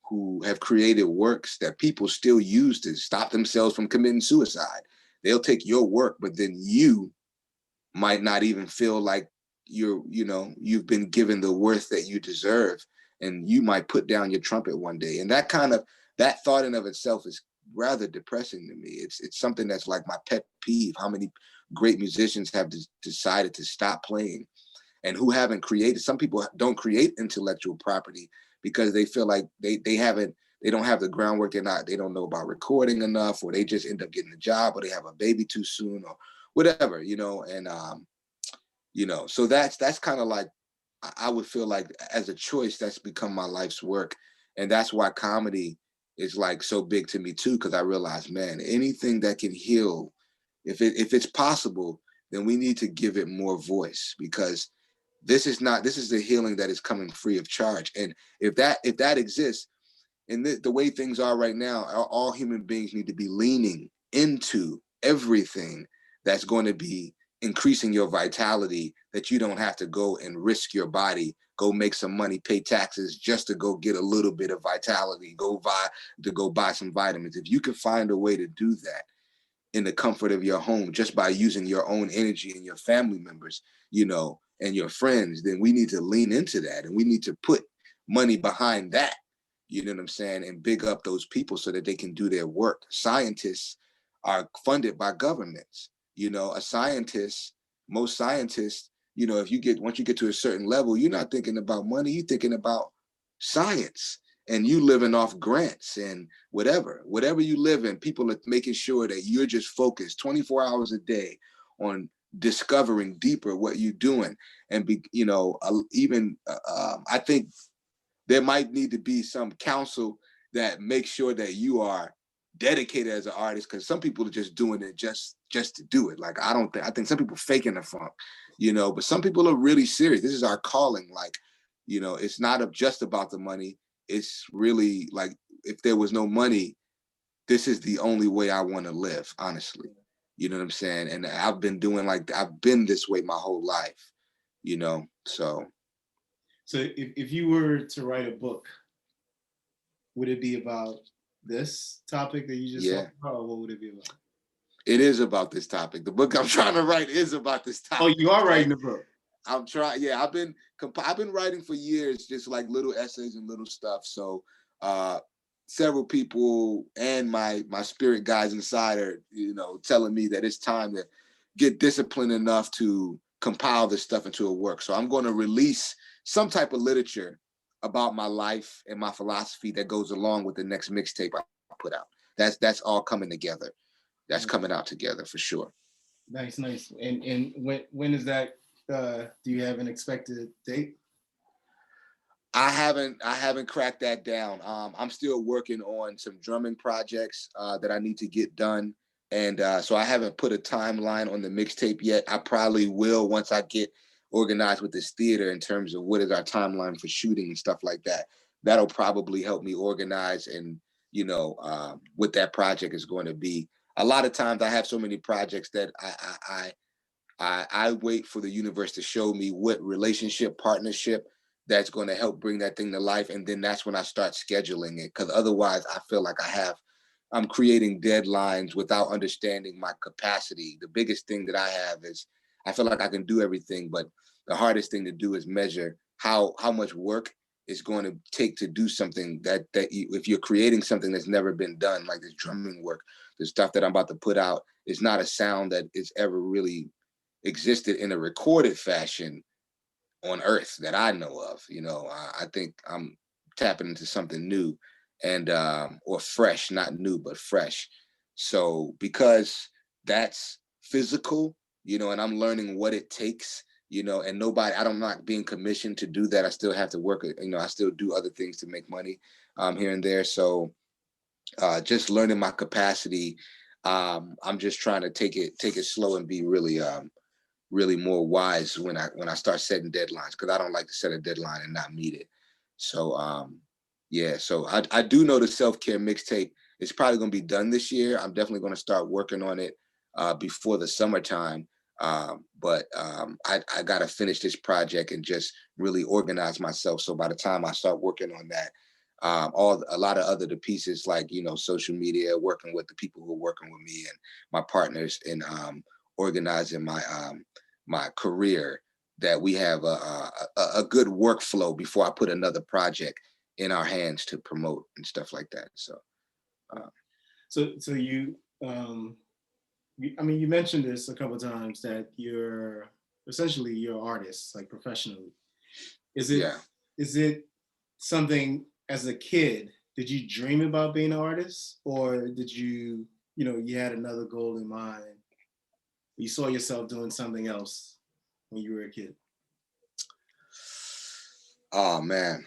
who have created works that people still use to stop themselves from committing suicide. They'll take your work, but then you might not even feel like you've been given the worth that you deserve, and you might put down your trumpet one day. And that thought in of itself is rather depressing to me. It's something that's like my pet peeve. How many great musicians have decided to stop playing, and who haven't created. Some people don't create intellectual property because they feel like they don't have the groundwork. They don't know about recording enough, or they just end up getting a job, or they have a baby too soon, or whatever, and so that's kind of like, I would feel like, as a choice, that's become my life's work. And that's why comedy is like so big to me too, because I realize, man, anything that can heal, if it's possible, then we need to give it more voice, because this is the healing that is coming free of charge. And if that exists, and the way things are right now, all human beings need to be leaning into everything that's going to be increasing your vitality, that you don't have to go and risk your body, go make some money, pay taxes just to go get a little bit of vitality, go buy some vitamins. If you can find a way to do that in the comfort of your home, just by using your own energy and your family members, and your friends, then we need to lean into that, and we need to put money behind that. You know what I'm saying? And big up those people so that they can do their work. Scientists are funded by governments. Most scientists, once you get to a certain level, you're not thinking about money, you're thinking about science. And you living off grants and whatever you live in, people are making sure that you're just focused 24 hours a day on discovering deeper what you're doing. And I think there might need to be some counsel that makes sure that you are dedicated as an artist, because some people are just doing it just to do it. Like, I think some people faking the funk, but some people are really serious. This is our calling. Like, it's not just about the money. It's really like, if there was no money, this is the only way I want to live, honestly. You know what I'm saying? And I've been this way my whole life, so. So if you were to write a book, would it be about this topic that you just talked about, or what would it be about? It is about this topic. The book I'm trying to write is about this topic. Oh, you are writing the book? I'm trying. Yeah, I've been writing for years, just like little essays and little stuff. So several people and my spirit guides inside are, telling me that it's time to get disciplined enough to compile this stuff into a work. So I'm going to release some type of literature about my life and my philosophy that goes along with the next mixtape I put out. That's all coming together. That's coming out together for sure. Nice. And when is that? Do you have an expected date? I haven't cracked that down. I'm still working on some drumming projects that I need to get done. And so I haven't put a timeline on the mixtape yet. I probably will once I get organized with this theater in terms of what is our timeline for shooting and stuff like that. That'll probably help me organize and, what that project is going to be. A lot of times I have so many projects that I wait for the universe to show me what relationship, partnership that's going to help bring that thing to life. And then that's when I start scheduling it. Because otherwise I feel like I'm creating deadlines without understanding my capacity. The biggest thing that I have is I feel like I can do everything, but the hardest thing to do is measure how much work it's going to take to do something that if you're creating something that's never been done, like this drumming work, the stuff that I'm about to put out is not a sound that is ever really existed in a recorded fashion on earth that I know of. I think I'm tapping into something new and or fresh, not new, but fresh. So because that's physical, and I'm learning what it takes, and I'm not being commissioned to do that. I still have to work, I still do other things to make money here and there. So just learning my capacity. I'm just trying to take it slow and be really really more wise when I start setting deadlines, because I don't like to set a deadline and not meet it. So yeah, so I do know the self-care mixtape is probably going to be done this year. I'm definitely going to start working on it before the summertime. But I got to finish this project and just really organize myself. So by the time I start working on that, a lot of the pieces, like, social media, working with the people who are working with me and my partners in organizing my career, that we have a good workflow before I put another project in our hands to promote and stuff like that. So So you, I mean, you mentioned this a couple of times, that you're essentially artist, like professionally. Is it yeah. is it something, as a kid, did you dream about being an artist, or did you, you had another goal in mind? You saw yourself doing something else when you were a kid? Oh man,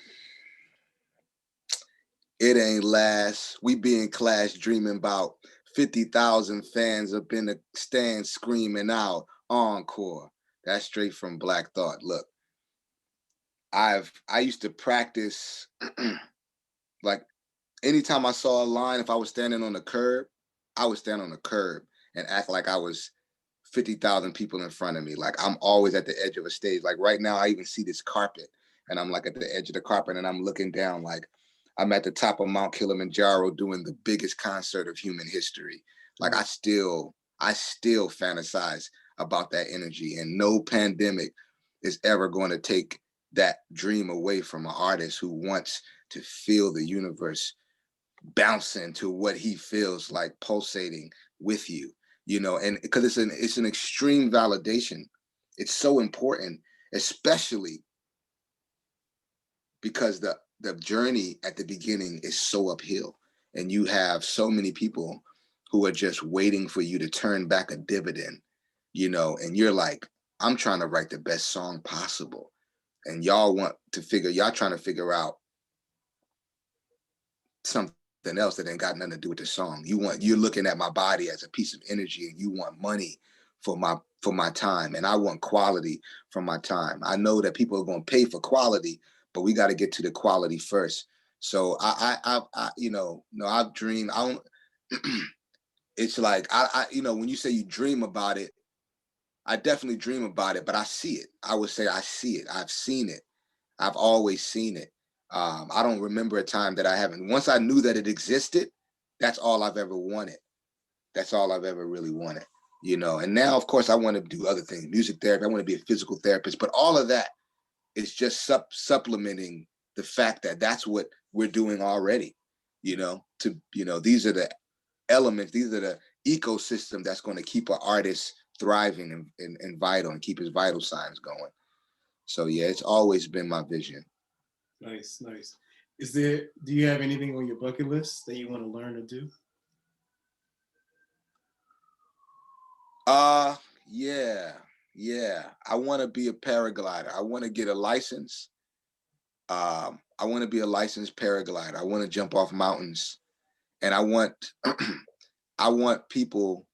it ain't last. We be in class dreaming about 50,000 fans up in the stands screaming out encore. That's straight from Black Thought. Look, I used to practice like anytime I saw a line, if I was standing on the curb, I would stand on the curb and act like I was 50,000 people in front of me. Like, I'm always at the edge of a stage. Like right now, I even see this carpet and I'm like at the edge of the carpet and I'm looking down like I'm at the top of Mount Kilimanjaro doing the biggest concert of human history. Like I still fantasize about that energy, and no pandemic is ever going to take that dream away from an artist who wants to feel the universe bouncing to what he feels like pulsating with you, and because it's an extreme validation. It's so important, especially because the journey at the beginning is so uphill, and you have so many people who are just waiting for you to turn back a dividend, and you're like, I'm trying to write the best song possible, and y'all trying to figure out something else that ain't got nothing to do with the song. You're looking at my body as a piece of energy, and you want money for my time, and I want quality from my time. I know that people are going to pay for quality, but we got to get to the quality first. So no, I've dreamed. I don't. It's like when you say you dream about it, I definitely dream about it, but I see it. I would say I see it. I've seen it. I've always seen it. I don't remember a time that I haven't. Once I knew that it existed, that's all I've ever wanted. That's all I've ever really wanted, And now, of course, I want to do other things, music therapy. I want to be a physical therapist, but all of that is just supplementing the fact that that's what we're doing already, these are the elements, these are the ecosystem that's going to keep an artist thriving and vital, and keep his vital signs going. So yeah, it's always been my vision. Nice, nice. Do you have anything on your bucket list that you want to learn or do? Yeah. I want to be a paraglider. I want to get a license. I want to be a licensed paraglider. I want to jump off mountains, and I want I want people.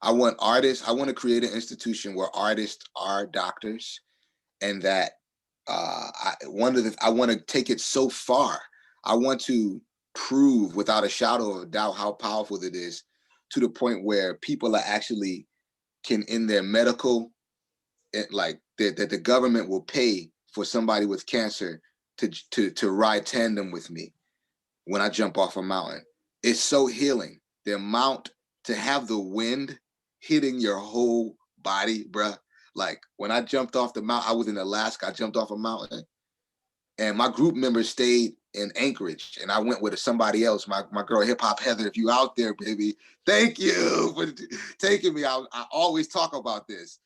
I want artists. I want to create an institution where artists are doctors, and that I want to take it so far. I want to prove without a shadow of a doubt how powerful it is, to the point where people are actually can, in their medical, like that the government will pay for somebody with cancer to ride tandem with me when I jump off a mountain. It's so healing. The amount to have the wind hitting your whole body, bruh. Like when I jumped off the mountain, I was in Alaska. I jumped off a mountain, and my group members stayed in Anchorage, and I went with somebody else. My girl Hip Hop Heather, if you out there, baby, thank you for taking me. I always talk about this.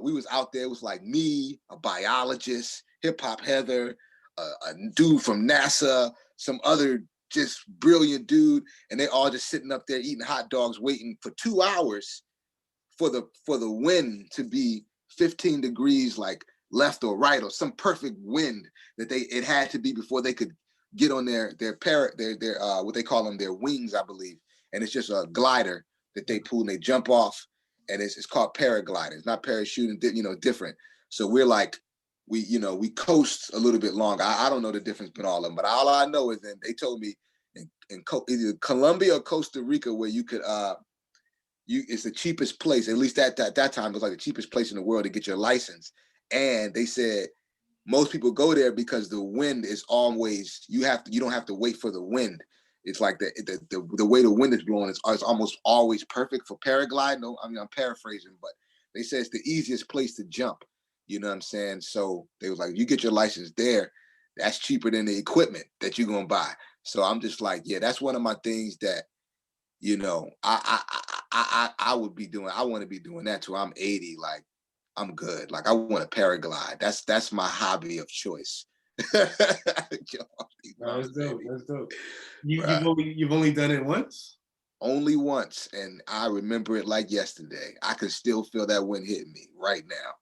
We was out there. It was like me, a biologist, Hip Hop Heather, a dude from NASA, some other just brilliant dude, and they all just sitting up there eating hot dogs, waiting for 2 hours for the wind to be 15 degrees, like left or right, or some perfect wind that it had to be before they could get on their what they call them, their wings, I believe. And it's just a glider that they pull and they jump off, and it's called paragliding. It's not parachuting, you know, different. So we're like, we coast a little bit longer. I don't know the difference between all of them, but all I know is that they told me in either Colombia or Costa Rica where you could it's the cheapest place, at least at that time, it was like the cheapest place in the world to get your license. And they said most people go there because the wind is always, you don't have to wait for the wind. It's like the way the wind is blowing is almost always perfect for paragliding. No, I mean, I'm paraphrasing, but they say it's the easiest place to jump. You know what I'm saying? So they was like, you get your license there, that's cheaper than the equipment that you're gonna buy. So I'm just like, yeah, that's one of my things that, you know, I would be doing. I want to be doing that too. I'm 80, like I'm good. Like I want to paraglide. That's my hobby of choice. That's dope. That's dope. You've only done it once? Only once, and I remember it like yesterday. I can still feel that wind hitting me right now.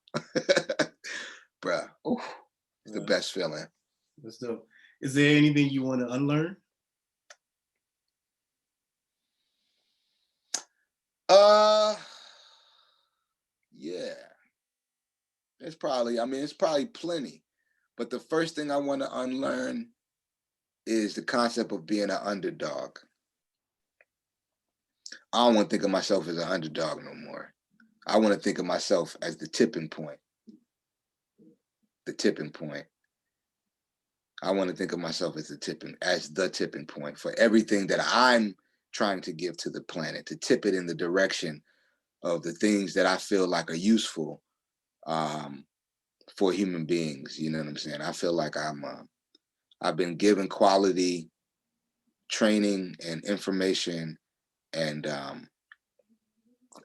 Bruh. Oof, it's the best feeling. That's dope. Is there anything you want to unlearn? Yeah. It's probably plenty. But the first thing I want to unlearn is the concept of being an underdog. I don't want to think of myself as an underdog no more. I want to think of myself as the tipping point. The tipping point. I want to think of myself as the tipping point for everything that I'm trying to give to the planet, to tip it in the direction of the things that I feel like are useful for human beings. You know what I'm saying? I feel like I've been given quality training and information, and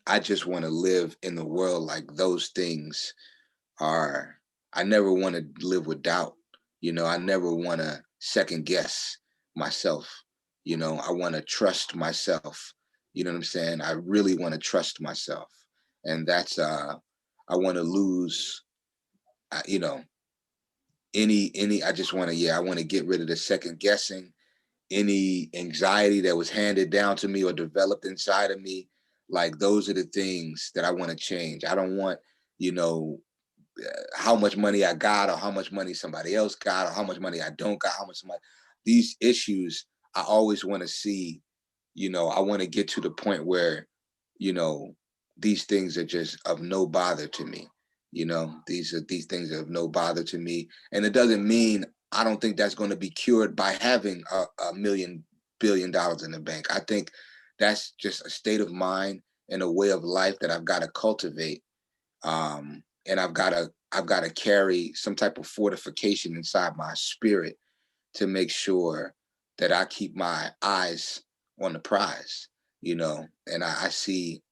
I just want to live in the world like those things are. I never want to live with doubt. You know, I never want to second guess myself. You know, I want to trust myself. You know what I'm saying? I really want to trust myself. And that's I want to lose you know, I just want to, I want to get rid of the second guessing, any anxiety that was handed down to me or developed inside of me. Like those are the things that I want to change. I don't want, you know, how much money I got or how much money somebody else got or how much money I don't got, how much money. These issues, I always want to see, you know, I want to get to the point where, you know, these things are just of no bother to me. You know, these things are of no bother to me. And it doesn't mean I don't think that's going to be cured by having a $1 billion in the bank. I think that's just a state of mind and a way of life that I've got to cultivate. And I've got to carry some type of fortification inside my spirit to make sure that I keep my eyes on the prize, you know, and I see,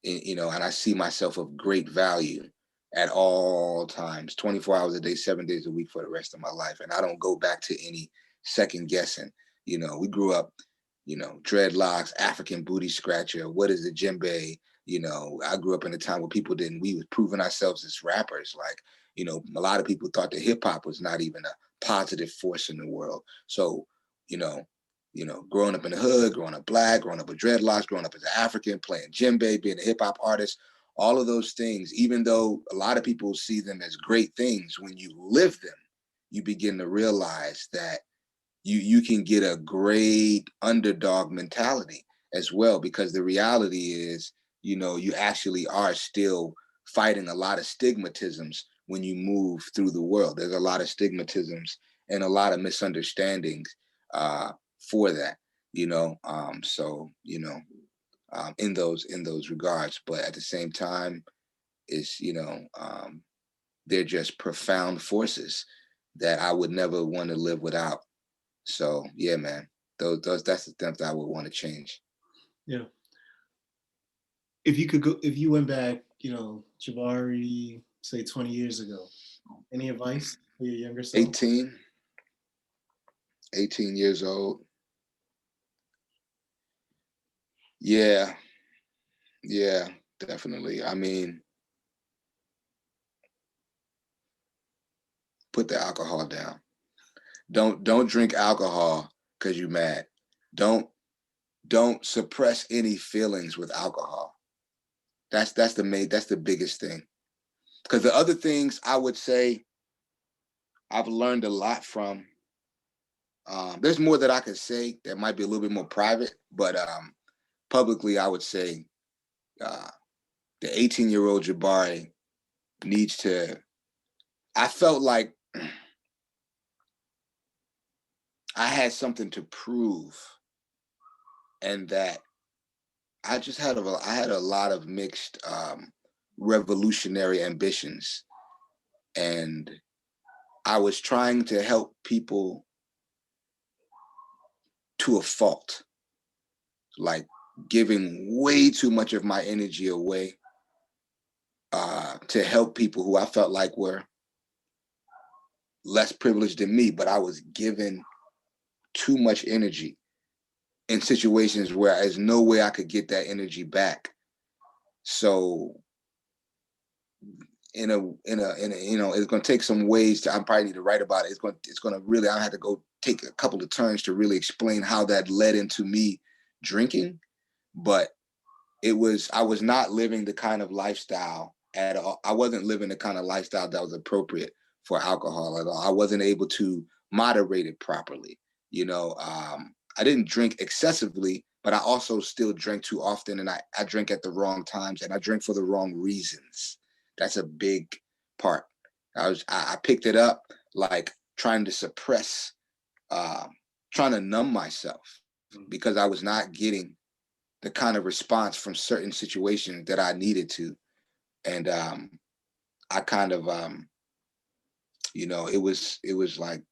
you know, and I see myself of great value at all times, 24 hours a day, 7 days a week for the rest of my life. And I don't go back to any second guessing. You know, we grew up, you know, dreadlocks, African booty scratcher. What is a djembe? You know, I grew up in a time where we was proving ourselves as rappers. Like, you know, a lot of people thought that hip hop was not even a positive force in the world. So, you know, growing up in the hood, growing up black, growing up with dreadlocks, growing up as an African, playing djembe, being a hip hop artist, all of those things, even though a lot of people see them as great things, when you live them, you begin to realize that you can get a great underdog mentality as well, because the reality is, you know, you actually are still fighting a lot of stigmatisms when you move through the world. There's a lot of stigmatisms and a lot of misunderstandings for that, you know. So, you know, in those regards, but at the same time, it's, you know, they're just profound forces that I would never want to live without. So yeah, man, those that's the things I would want to change. Yeah. If you went back, you know, Jabari, say 20 years ago, any advice for your younger self? 18 years old. Yeah, yeah, definitely. I mean, put the alcohol down. Don't drink alcohol because you're mad. Don't suppress any feelings with alcohol. That's the biggest thing. Because the other things I would say I've learned a lot from. There's more that I could say that might be a little bit more private, but publicly I would say uh, the 18-year-old Jabari needs to. I felt like I had something to prove, and that I just had I had a lot of mixed revolutionary ambitions, and I was trying to help people to a fault, like giving way too much of my energy away to help people who I felt like were less privileged than me, but I was given too much energy in situations where there's no way I could get that energy back. So in a you know, it's going to take some ways to, I probably need to write about it. It's going to really, I had to go take a couple of turns to really explain how that led into me drinking. But I was not living the kind of lifestyle at all. I wasn't living the kind of lifestyle that was appropriate for alcohol at all. I wasn't able to moderate it properly. You know, I didn't drink excessively, but I also still drank too often, and I drank at the wrong times, and I drank for the wrong reasons. That's a big part. I picked it up like trying to suppress, trying to numb myself because I was not getting the kind of response from certain situations that I needed to. And I kind of you know, it was like,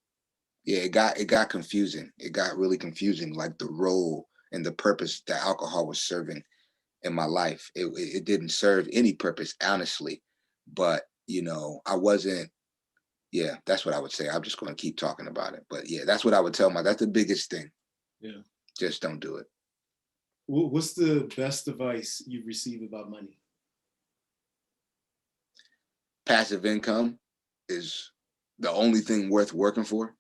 yeah, it got confusing. It got really confusing, like the role and the purpose that alcohol was serving in my life. It didn't serve any purpose, honestly. But, you know, I wasn't, yeah, that's what I would say. I'm just going to keep talking about it. But yeah, that's what I would tell that's the biggest thing. Yeah. Just don't do it. What's the best advice you've received about money? Passive income is the only thing worth working for.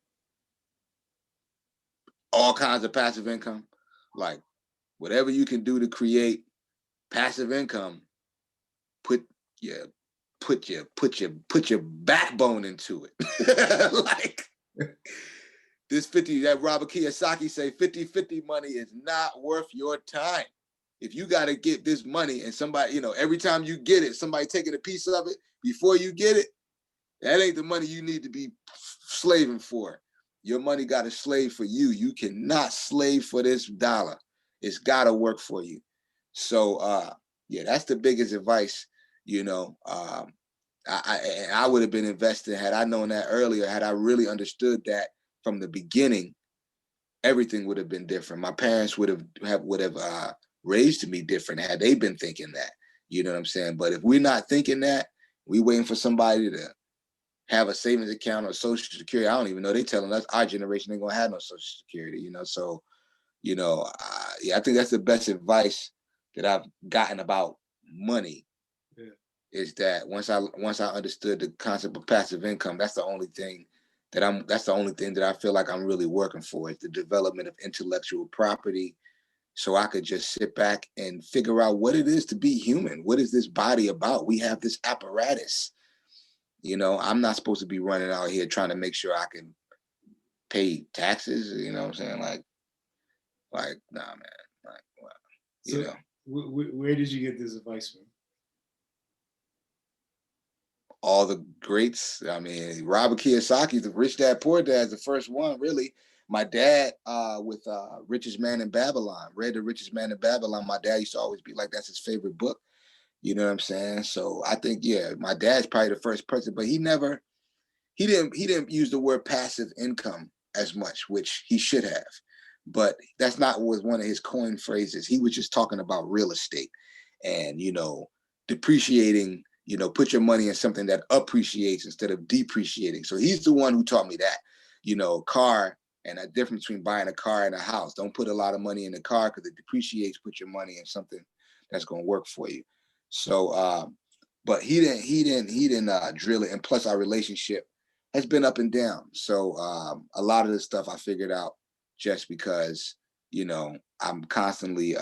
All kinds of passive income, like whatever you can do to create passive income, put your put your backbone into it. Like this 50, that Robert Kiyosaki say 50-50 money is not worth your time. If you got to get this money and somebody, you know, every time you get it, somebody taking a piece of it before you get it, that ain't the money you need to be slaving for. Your money got to slave for you. You cannot slave for this dollar. It's got to work for you. So, yeah, that's the biggest advice, you know. I would have been invested had I known that earlier, had I really understood that from the beginning, everything would have been different. My parents would have raised me different had they been thinking that. You know what I'm saying? But if we're not thinking that, we waiting for somebody to have a savings account or social security. I don't even know. They telling us our generation ain't gonna have no social security, you know? So, you know, yeah, I think that's the best advice that I've gotten about money. Yeah. Is that once I understood the concept of passive income, that's the only thing that I feel like I'm really working for, is the development of intellectual property. So I could just sit back and figure out what it is to be human. What is this body about? We have this apparatus. You know, I'm not supposed to be running out here trying to make sure I can pay taxes. You know what I'm saying? Like, nah, man. Like, well, you So know. where did you get this advice from? All the greats. I mean, Robert Kiyosaki, the Rich Dad Poor Dad, is the first one, really. My dad, with Richest Man in Babylon, read The Richest Man in Babylon. My dad used to always be like, that's his favorite book. You know what I'm saying? So I think, yeah, my dad's probably the first person, but he didn't use the word passive income as much, which he should have. But that's not was one of his coin phrases. He was just talking about real estate and, you know, depreciating, you know, put your money in something that appreciates instead of depreciating. So he's the one who taught me that, you know, car and a difference between buying a car and a house. Don't put a lot of money in the car because it depreciates. Put your money in something that's going to work for you. So, but he didn't drill it. And plus our relationship has been up and down. So a lot of this stuff I figured out just because, you know, I'm constantly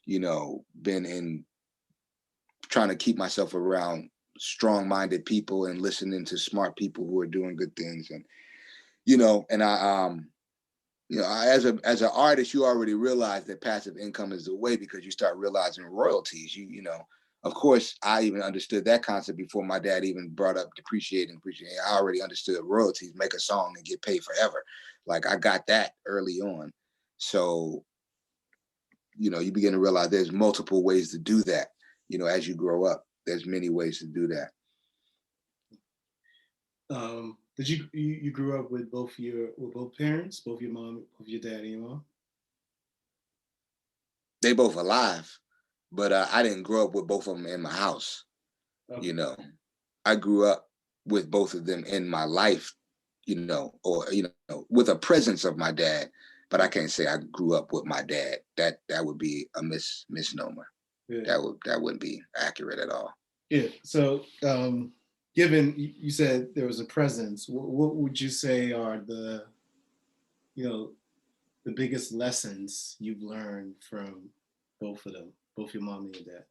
been in trying to keep myself around strong-minded people and listening to smart people who are doing good things. And, and as an artist, you already realize that passive income is the way, because you start realizing royalties. Of course, I even understood that concept before my dad even brought up depreciating. I already understood royalties, make a song and get paid forever. Like, I got that early on. So, you begin to realize there's multiple ways to do that. As you grow up, there's many ways to do that. Did you grew up with both parents, both your mom, both your dad and your mom? They both alive, but I didn't grow up with both of them in my house. Okay. I grew up with both of them in my life, or with a presence of my dad, but I can't say I grew up with my dad. That would be a misnomer. Yeah. That wouldn't be accurate at all. Yeah. So, given you said there was a presence, what would you say are the biggest lessons you've learned from both of them, both your mom and your dad?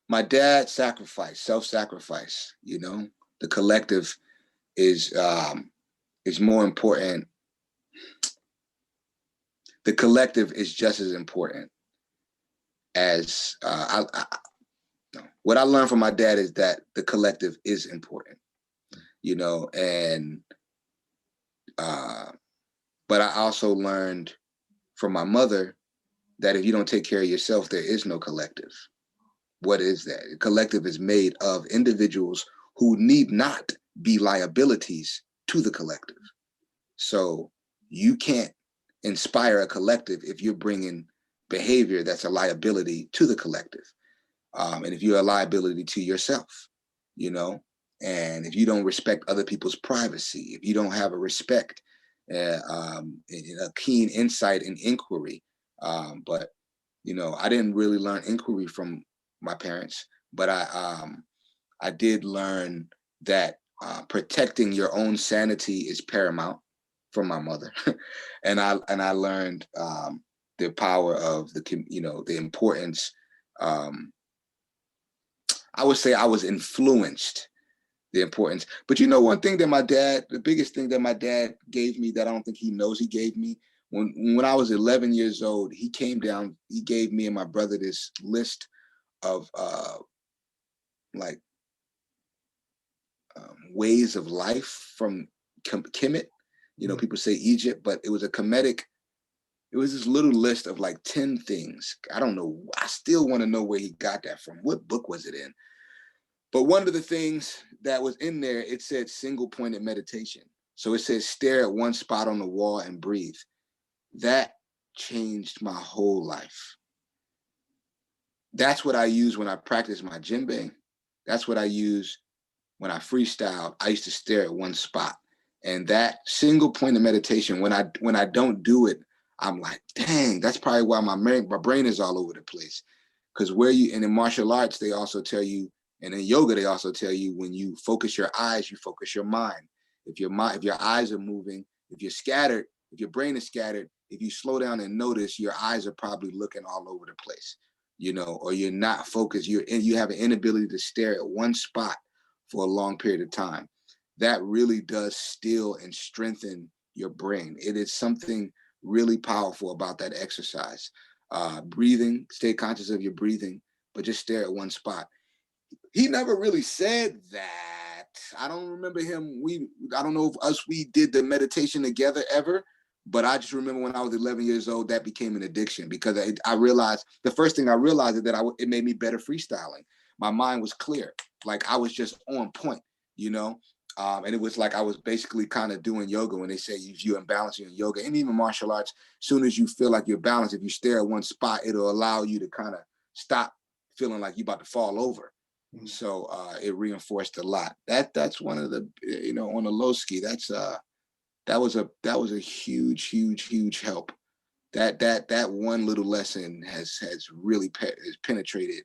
My dad sacrificed, self-sacrifice. The collective is more important. The collective is just as important as what I learned from my dad is that the collective is important, and but I also learned from my mother that if you don't take care of yourself, there is no collective. What is that? A collective is made of individuals who need not be liabilities to the collective. So you can't inspire a collective if you're bringing behavior that's a liability to the collective. And if you're a liability to yourself, and if you don't respect other people's privacy, if you don't have a respect, a keen insight and inquiry. But, I didn't really learn inquiry from my parents, but I did learn that protecting your own sanity is paramount from my mother. and I learned the power of the importance. I would say I was influenced, the importance. But one thing that the biggest thing that my dad gave me that I don't think he knows he gave me, when I was 11 years old, he came down, he gave me and my brother this list of ways of life from Kemet. People say Egypt, but it was a Kemetic. It was this little list of 10 things. I don't know. I still want to know where he got that from. What book was it in? But one of the things that was in there, it said single pointed meditation. So it says stare at one spot on the wall and breathe. That changed my whole life. That's what I use when I practice my djembe. That's what I use when I freestyle. I used to stare at one spot. And that single point of meditation, when I don't do it, I'm like, dang, that's probably why my brain is all over the place. Because and in martial arts, they also tell you, and in yoga, they also tell you, when you focus your eyes, you focus your mind. If your eyes are moving, if you're scattered, if your brain is scattered, if you slow down and notice, your eyes are probably looking all over the place, or you're not focused. You have an inability to stare at one spot for a long period of time. That really does still and strengthen your brain. It is something really powerful about that exercise. Breathing, stay conscious of your breathing, but just stare at one spot. He never really said that. I don't remember him. I don't know if we did the meditation together ever, but I just remember when I was 11 years old, that became an addiction, because I realized, the first thing I realized is that it made me better freestyling. My mind was clear. I was just on point, and it was I was basically kind of doing yoga. When they say if you're imbalanced in yoga and even martial arts, as soon as you feel like you're balanced, if you stare at one spot, it'll allow you to kind of stop feeling like you're about to fall over. Mm-hmm. So it reinforced a lot. That's one of the, on a low ski, that was a huge help. That one little lesson has really penetrated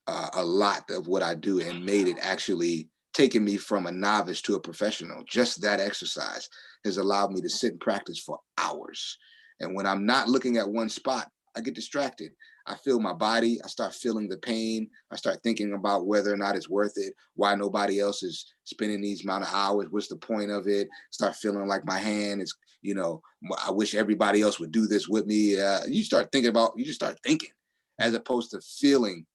a lot of what I do, and made it actually taken me from a novice to a professional. Just that exercise has allowed me to sit and practice for hours. And when I'm not looking at one spot, I get distracted. I feel my body. I start feeling the pain. I start thinking about whether or not it's worth it, why nobody else is spending these amount of hours. What's the point of it? Start feeling like my hand is, I wish everybody else would do this with me. You just start thinking as opposed to feeling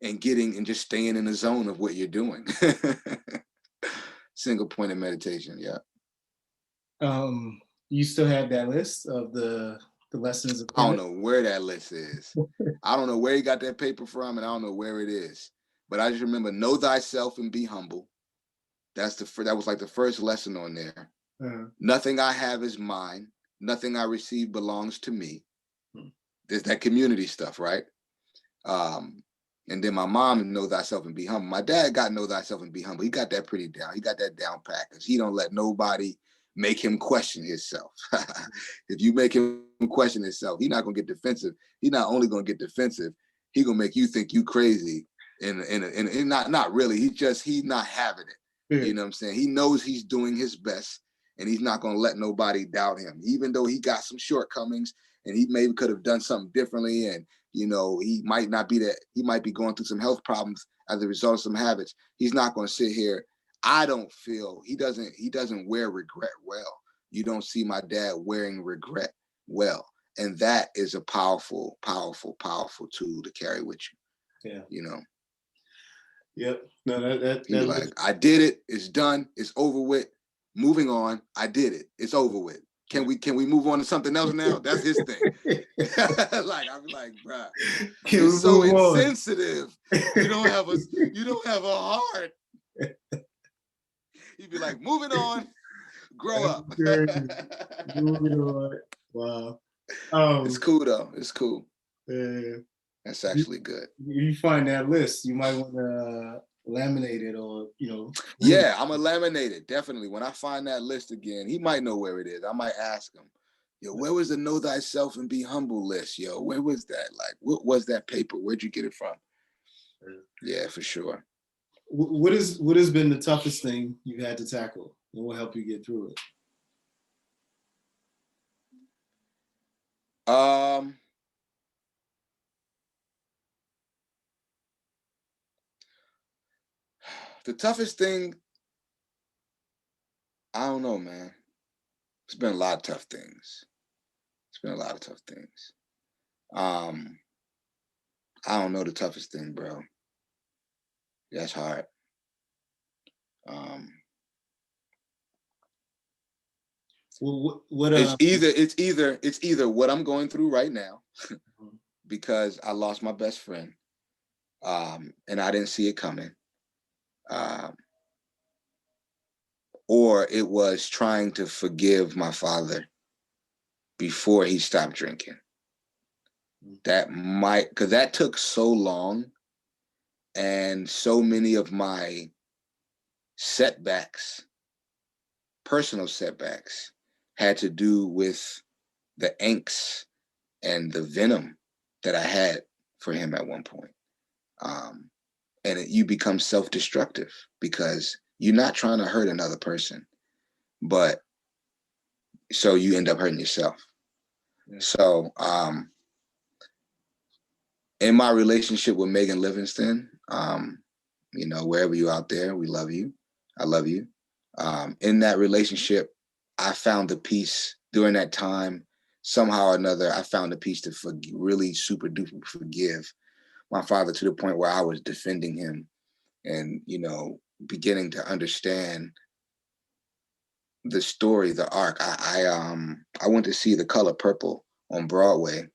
and getting and just staying in the zone of what you're doing. Single point of meditation. Yeah. You still have that list of the lessons of I don't know where that list is. I don't know where he got that paper from, and I don't know where it is. But I just remember, know thyself and be humble. That was like the first lesson on there. Nothing I have is mine. Nothing I receive belongs to me. There's that community stuff, right? And then my mom, know thyself and be humble. My dad got know thyself and be humble. He got that pretty down. He got that down pat because he don't let nobody make him question himself. If you make him question himself, he's not gonna get defensive. He's not only gonna get defensive, he gonna make you think you crazy. And not really. He's not having it. You know what I'm saying? He knows he's doing his best, and he's not gonna let nobody doubt him, even though he got some shortcomings and he maybe could have done something differently. And he might not be that. He might be going through some health problems as a result of some habits. He's not gonna sit here. I don't feel he doesn't wear regret well. You don't see my dad wearing regret well. And that is a powerful, powerful, powerful tool to carry with you. Yeah. Yep. No, that like, I did it, it's done, it's over with. Moving on, I did it. It's over with. Can we move on to something else now? That's his thing. Like, I'm like, bruh, you're so insensitive. You don't have a heart. He'd be like, moving on, grow up. Moving on. Wow. It's cool though. It's cool. Yeah. That's actually good. You find that list, you might want to laminate it or, Yeah, I'm gonna laminate it. Definitely. When I find that list again, he might know where it is. I might ask him, yo, where was the know thyself and be humble list? Yo, where was that? Like, what was that paper? Where'd you get it from? Yeah, for sure. What has been the toughest thing you've had to tackle, and what helped you get through it? The toughest thing, I don't know, man. It's been a lot of tough things. I don't know the toughest thing, bro. That's hard. Well, it's either what I'm going through right now because I lost my best friend, and I didn't see it coming, or it was trying to forgive my father before he stopped drinking. That might, because that took so long, and so many of my setbacks, personal setbacks, had to do with the angst and the venom that I had for him at one point. And you become self-destructive because you're not trying to hurt another person, but so you end up hurting yourself. Yeah. So in my relationship with Megan Livingston, wherever you out there, we love you. I love you. In that relationship, I found the peace during that time. Somehow or another, I found the peace to really super duper forgive my father to the point where I was defending him and, beginning to understand the story, the arc. I went to see The Color Purple on Broadway,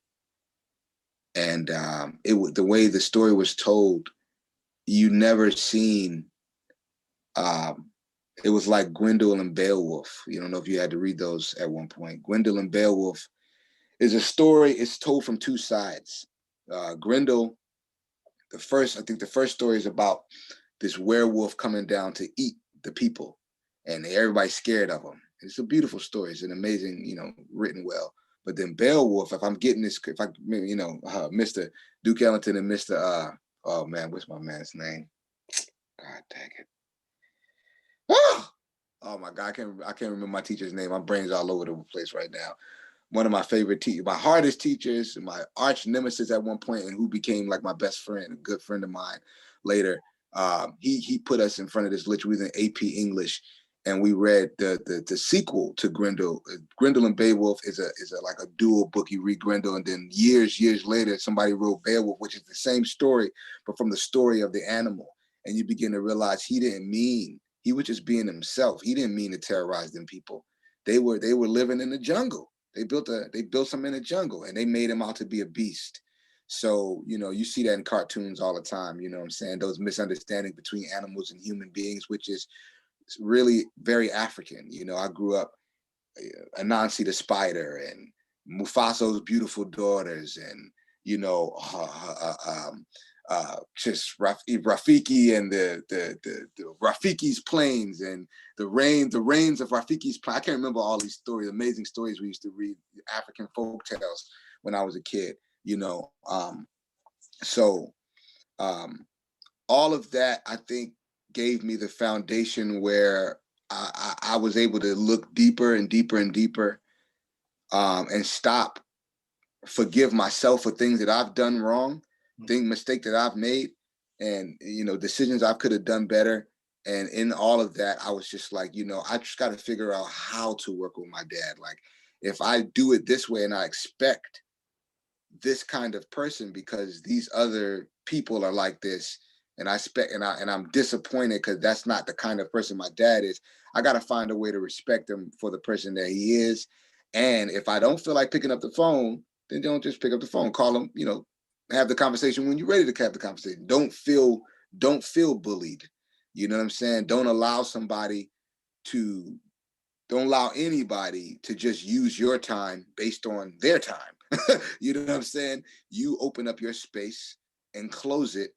and the way the story was told, you never seen. It was like Grendel and Beowulf. You don't know if you had to read those at one point. Grendel and Beowulf is a story. It's told from two sides. Grendel, I think the first story is about this werewolf coming down to eat the people, and everybody's scared of him. It's a beautiful story. It's an amazing, written well. But then Beowulf, if I'm getting this, Mr. Duke Ellington and Mr. Oh man, what's my man's name? God dang it. Oh my God, I can't remember my teacher's name. My brain's all over the place right now. one of my favorite teachers, my hardest teachers, my arch nemesis at one point, and who became like my best friend, a good friend of mine later. He put us in front of this lecture. We was in AP English, and we read the sequel to Grendel. Grendel and Beowulf is a like a dual book. You read Grendel, and then years later, somebody wrote Beowulf, which is the same story, but from the story of the animal. And you begin to realize he was just being himself. He didn't mean to terrorize them people. They were living in the jungle. They built something in the jungle, and they made him out to be a beast. So, you see that in cartoons all the time, you know what I'm saying? Those misunderstandings between animals and human beings, which is really very African. I grew up Anansi the spider and Mufaso's beautiful daughters, and just Rafiki and the Rafiki's planes and the reigns of Rafiki's plane. I can't remember all these stories, amazing stories we used to read, African folk tales when I was a kid. So all of that, I think, gave me the foundation where I was able to look deeper and deeper and deeper, and forgive myself for things that I've done wrong, mistake that I've made, and decisions I could have done better. And in all of that, I was just like, I just got to figure out how to work with my dad. Like, if I do it this way and I expect this kind of person because these other people are like this, and I'm disappointed because that's not the kind of person my dad is, I got to find a way to respect him for the person that he is. And if I don't feel like picking up the phone, then don't just pick up the phone. Call him, have the conversation when you're ready to have the conversation. Don't feel bullied. You know what I'm saying? Don't allow anybody to just use your time based on their time. You know what I'm saying? You open up your space and close it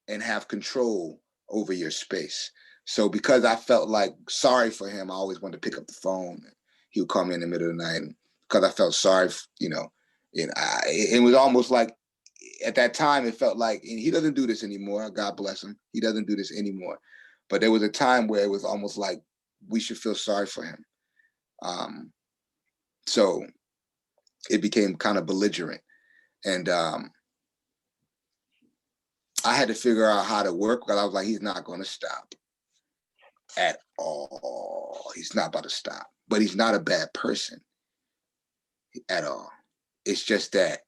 and have control over your space. So because I felt like sorry for him, I always wanted to pick up the phone. He would call me in the middle of the night, and because I felt sorry, it was almost like, at that time, it felt like, and he doesn't do this anymore. God bless him. He doesn't do this anymore. But there was a time where it was almost like we should feel sorry for him. So it became kind of belligerent. And I had to figure out how to work, because I was like, he's not going to stop at all. He's not about to stop. But he's not a bad person at all. It's just that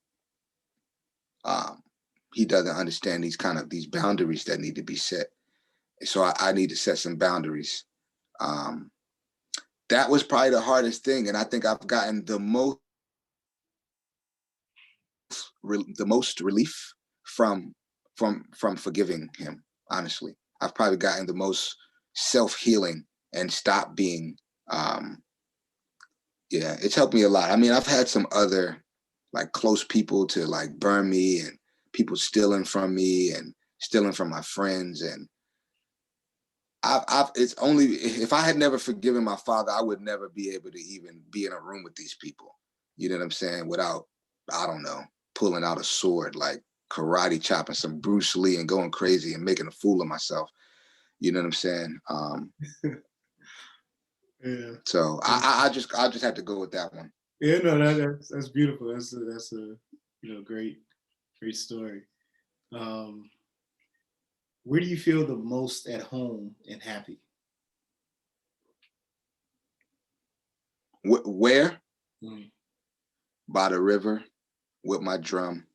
he doesn't understand these boundaries that need to be set. So I need to set some boundaries. That was probably the hardest thing. And I think I've gotten the most relief from forgiving him. Honestly, I've probably gotten the most self-healing and stopped being, it's helped me a lot. I mean, I've had some other like close people to like burn me, and people stealing from me and stealing from my friends. And it's only, if I had never forgiven my father, I would never be able to even be in a room with these people. You know what I'm saying? Without, I don't know, pulling out a sword, like karate chopping some Bruce Lee and going crazy and making a fool of myself. You know what I'm saying? Yeah. So I just had to go with that one. Yeah, no, that's beautiful. That's a great story. Where do you feel the most at home and happy? Where? By the river with my drum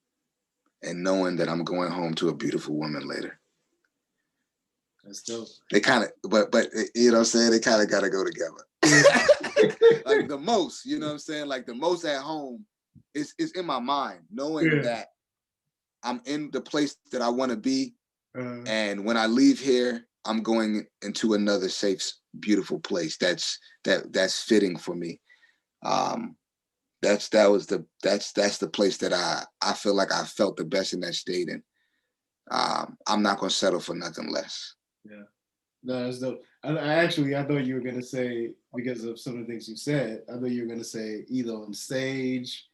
and knowing that I'm going home to a beautiful woman later. That's dope. They kind of, but you know what I'm saying? They kind of got to go together. Like the most, you know what I'm saying? Like the most at home is in my mind, knowing that I'm in the place that I want to be. And when I leave here, I'm going into another safe, beautiful place that's fitting for me. That's the place that I feel like I felt the best in that state, and I'm not gonna settle for nothing less. Yeah, no, that's dope. I thought you were gonna say, because of some of the things you said, I thought you were gonna say either on stage,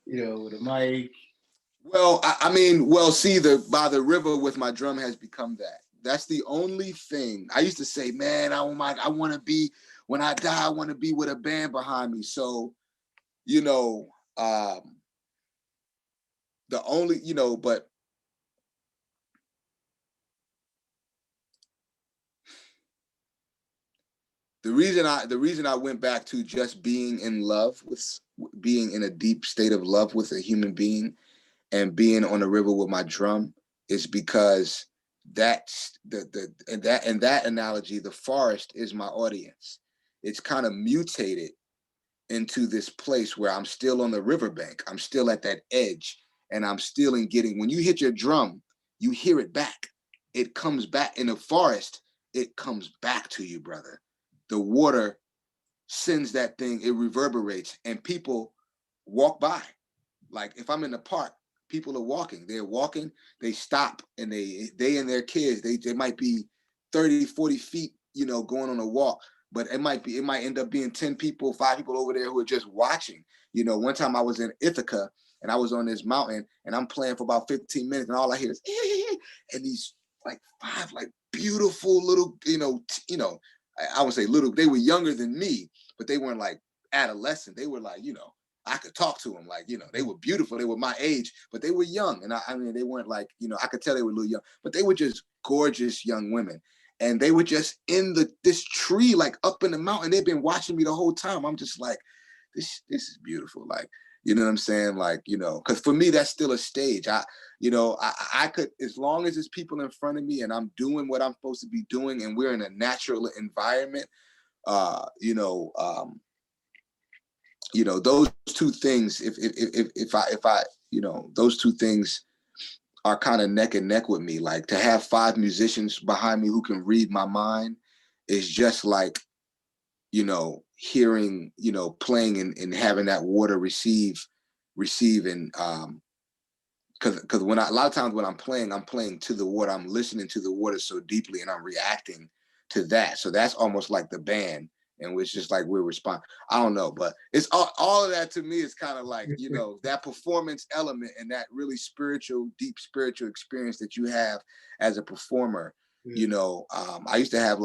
with a mic. Well, see, by the river with my drum has become that. That's the only thing. I used to say, man, I want to be, when I die, I want to be with a band behind me. So, you know, the only, you know, but the reason I went back to just being in love with, being in a deep state of love with a human being and being on the river with my drum is because that's in that analogy, the forest is my audience. It's kind of mutated into this place where I'm still on the riverbank. I'm still at that edge, and I'm still in getting, when you hit your drum, you hear it back. It comes back in the forest. It comes back to you, brother. The water sends that thing, it reverberates, and people walk by. Like if I'm in the park, people are walking. They're walking, they stop, and they and their kids, they might be 30, 40 feet, you know, going on a walk. But it might end up being 10 people, 5 people over there who are just watching. You know, one time I was in Ithaca and I was on this mountain and I'm playing for about 15 minutes and all I hear is and these like 5 like beautiful little, I would say little, they were younger than me, but they weren't like adolescent. They were like, I could talk to them, like, they were beautiful. They were my age, but they were young. And I mean, they weren't like, I could tell they were a little young, but they were just gorgeous young women. And they were just in this tree, like up in the mountain. They've been watching me the whole time. I'm just like, this is beautiful. Like, you know what I'm saying? Like, because for me, that's still a stage. I could, as long as there's people in front of me and I'm doing what I'm supposed to be doing and we're in a natural environment, those two things, if I those two things are kind of neck and neck with me. Like to have 5 musicians behind me who can read my mind is just like, hearing, playing and having that water receive and because when a lot of times when I'm playing to the water, I'm listening to the water so deeply and I'm reacting to that. So that's almost like the band, and it's just like we're responding. I don't know, but it's all of that to me is kind of like, that performance element and that really deep spiritual experience that you have as a performer. I used to have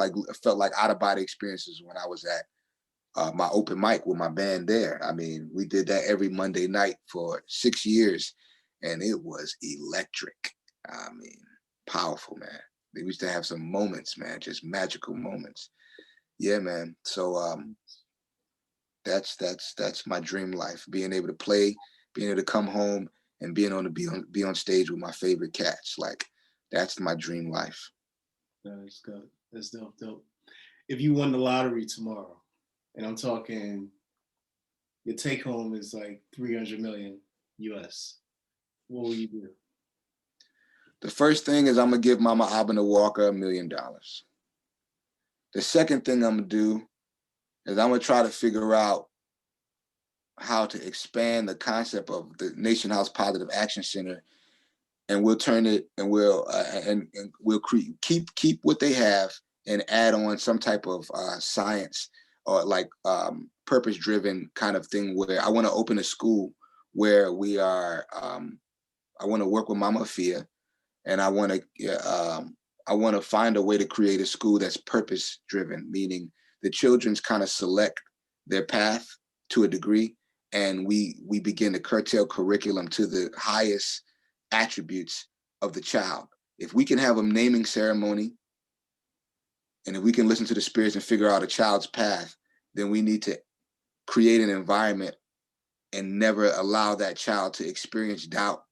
felt like out of body experiences when I was at my open mic with my band there. I mean, we did that every Monday night for 6 years. And it was electric. I mean, powerful, man. They used to have some moments, man, just magical moments. Yeah, man. So that's my dream life. Being able to play, being able to come home, and being on be on stage with my favorite cats. Like that's my dream life. That's good. That's dope. If you won the lottery tomorrow, and I'm talking, your take home is like 300 million US. What will you do? The first thing is I'm gonna give Mama Abena Walker $1 million. The second thing I'm gonna do is I'm gonna try to figure out how to expand the concept of the Nation House Positive Action Center, and we'll turn it and we'll keep what they have and add on some type of science or like purpose-driven kind of thing where I want to open a school where we are. I want to work with Mama Fia, and I want to find a way to create a school that's purpose driven, meaning the children's kind of select their path to a degree, and we begin to curtail curriculum to the highest attributes of the child. If we can have a naming ceremony, and if we can listen to the spirits and figure out a child's path, then we need to create an environment and never allow that child to experience doubt.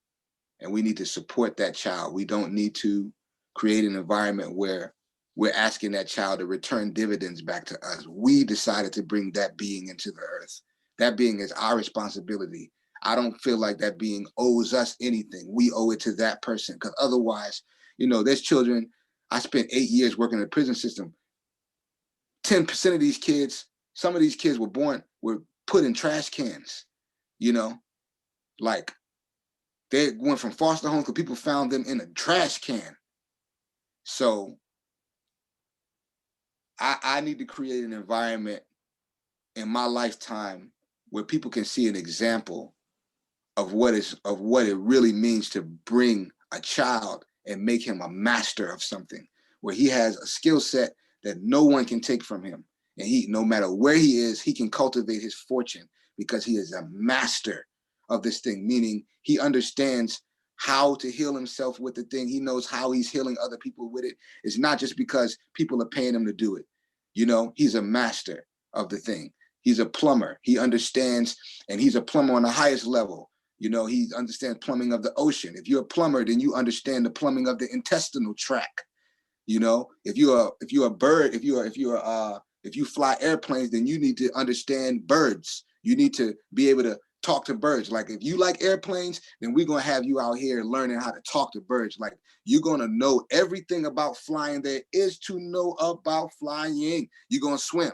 And we need to support that child. We don't need to create an environment where we're asking that child to return dividends back to us. We decided to bring that being into the earth. That being is our responsibility. I don't feel like that being owes us anything. We owe it to that person, because otherwise, there's children. I spent 8 years working in the prison system. 10% of these kids, some of these kids were put in trash cans, like they went from foster homes because people found them in a trash can. So I need to create an environment in my lifetime where people can see an example of what it really means to bring a child and make him a master of something, where he has a skill set that no one can take from him. And no matter where he is, he can cultivate his fortune because he is a master of this thing, meaning he understands how to heal himself with the thing. He knows how he's healing other people with it. It's not just because people are paying him to do it. You know, he's a master of the thing. He's a plumber. He understands, and he's a plumber on the highest level. You know, he understands plumbing of the ocean. If you're a plumber, then you understand the plumbing of the intestinal tract. You know, if you're a bird, if you fly airplanes, then you need to understand birds. You need to be able to talk to birds. Like if you like airplanes, then we're gonna have you out here learning how to talk to birds. Like you're gonna know everything about flying there is to know about flying. You're gonna swim.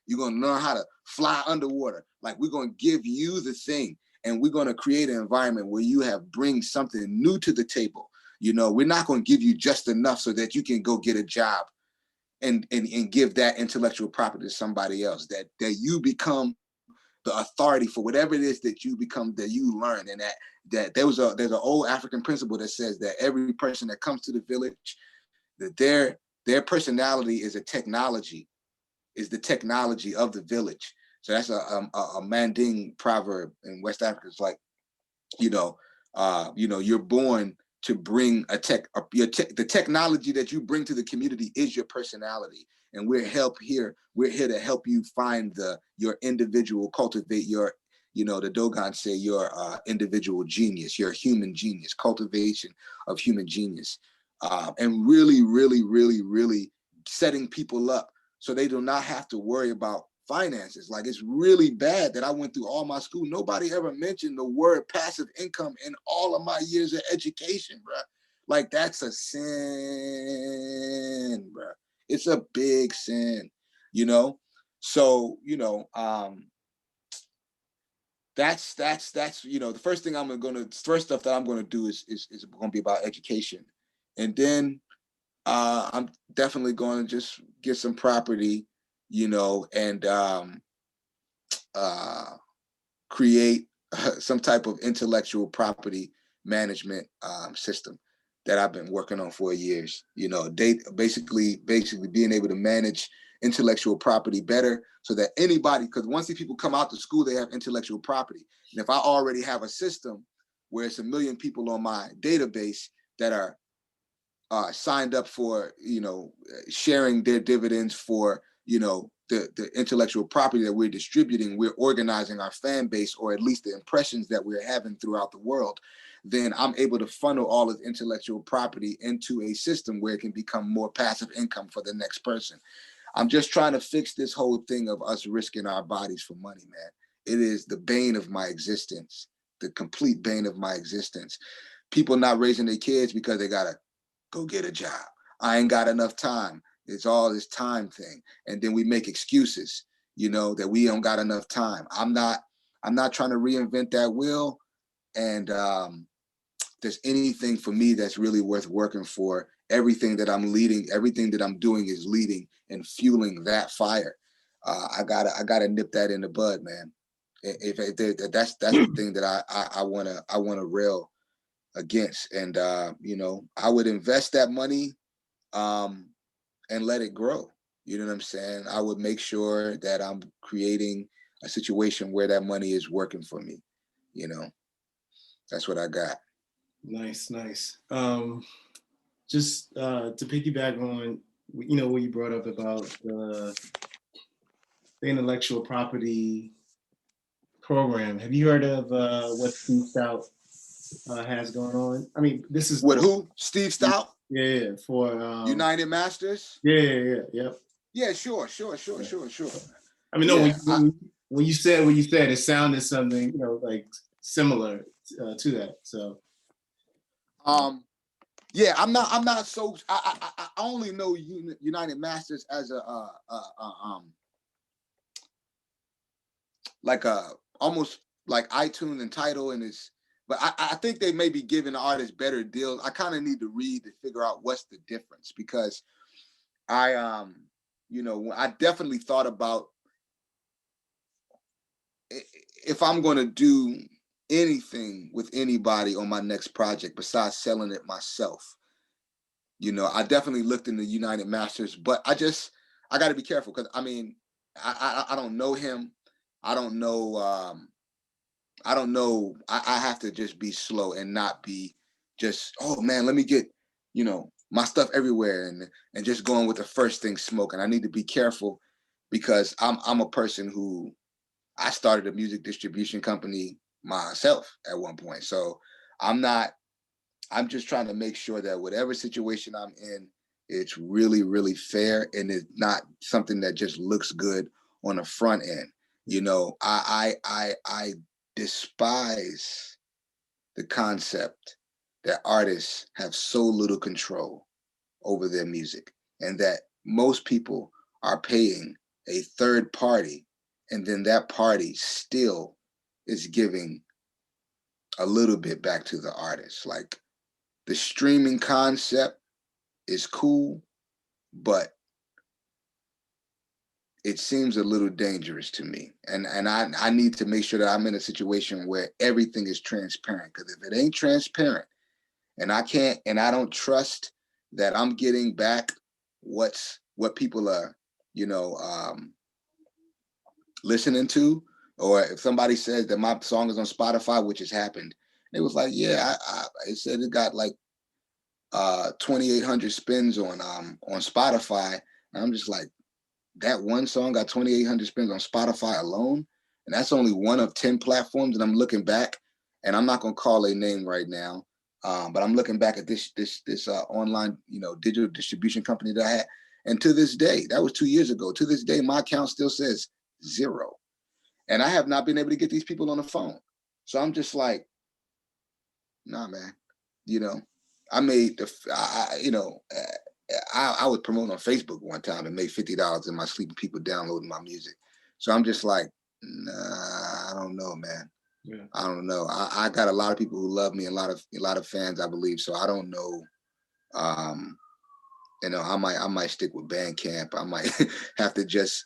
You're gonna learn how to fly underwater. Like we're gonna give you the thing, and we're gonna create an environment where you bring something new to the table. You know, we're not gonna give you just enough so that you can go get a job and give that intellectual property to somebody else. That you become the authority for whatever it is that you become, that you learn. And that there's an old African principle that says that every person that comes to the village, that their personality is the technology of the village. So that's a Manding proverb in West Africa. It's like, you're born to bring the technology that you bring to the community is your personality. And we're here to help you find your individual, cultivate your, the Dogon say your individual genius, your human genius, cultivation of human genius. And really, really, really, really setting people up so they do not have to worry about finances. Like, it's really bad that I went through all my school. Nobody ever mentioned the word passive income in all of my years of education, bro. Like, that's a sin, bro. It's a big sin, So, that's the first stuff that I'm gonna do is gonna be about education, and then I'm definitely going to just get some property, and create some type of intellectual property management system that I've been working on for years. Basically being able to manage intellectual property better, so that anybody, because once these people come out to school, they have intellectual property. And if I already have a system where it's 1 million people on my database that are signed up for, sharing their dividends for, the intellectual property that we're distributing, we're organizing our fan base, or at least the impressions that we're having throughout the world, then I'm able to funnel all of intellectual property into a system where it can become more passive income for the next person. I'm just trying to fix this whole thing of us risking our bodies for money, man. It is the bane of my existence, the complete bane of my existence. People not raising their kids because they gotta go get a job. I ain't got enough time. It's all this time thing. And then we make excuses, that we don't got enough time. I'm not trying to reinvent that wheel. And there's anything for me that's really worth working for. Everything that I'm leading, everything that I'm doing is leading and fueling that fire. I gotta nip that in the bud, man. If that's the thing that I wanna rail against. And I would invest that money and let it grow. You know what I'm saying? I would make sure that I'm creating a situation where that money is working for me. That's what I got. Nice. Just to piggyback on, what you brought up about the intellectual property program. Have you heard of what Steve Stout has going on? I mean, this is with who? Steve Stout? Yeah, for United Masters. Yeah. Yeah, sure. I mean, no, when you said it sounded something, like similar to that. So, yeah, I'm not so. I only know United Masters as like almost like iTunes and Tidal, and it's. But I think they may be giving artists better deals. I kind of need to read to figure out what's the difference, because I definitely thought about if I'm going to do anything with anybody on my next project besides selling it myself. I definitely looked into United Masters, but I got to be careful, because I mean, I don't know him. I don't know I don't know. I have to just be slow and not be just, oh man, let me get, you know, my stuff everywhere and just going with the first thing smoking. I need to be careful because I'm a person who I started a music distribution company myself at one point. So I'm not, I'm just trying to make sure that whatever situation I'm in, it's really, really fair and it's not something that just looks good on the front end. You know, I despise the concept that artists have so little control over their music and that most people are paying a third party and then that party still is giving a little bit back to the artist. Like the streaming concept is cool, but it seems a little dangerous to me. And I need to make sure that I'm in a situation where everything is transparent. Because if it ain't transparent and I don't trust that I'm getting back what people are, you know, listening to, or if somebody says that my song is on Spotify, which has happened, it was like, yeah, it said it got like 2,800 spins on Spotify. And I'm just like, that one song got 2,800 spins on Spotify alone, and that's only one of 10 platforms. And I'm looking back, and I'm not gonna call a name right now, but I'm looking back at this online, you know, digital distribution company that I had, and to this day, that was 2 years ago. To this day, my account still says 0, and I have not been able to get these people on the phone. So I'm just like, nah, man, you know, I made you know. I would promote on Facebook one time and make $50 in my sleep and people downloading my music. So I'm just like, nah, I don't know, man. Yeah. I don't know. I got a lot of people who love me, a lot of fans, I believe. So I don't know. You know, I might stick with Bandcamp. I might have to just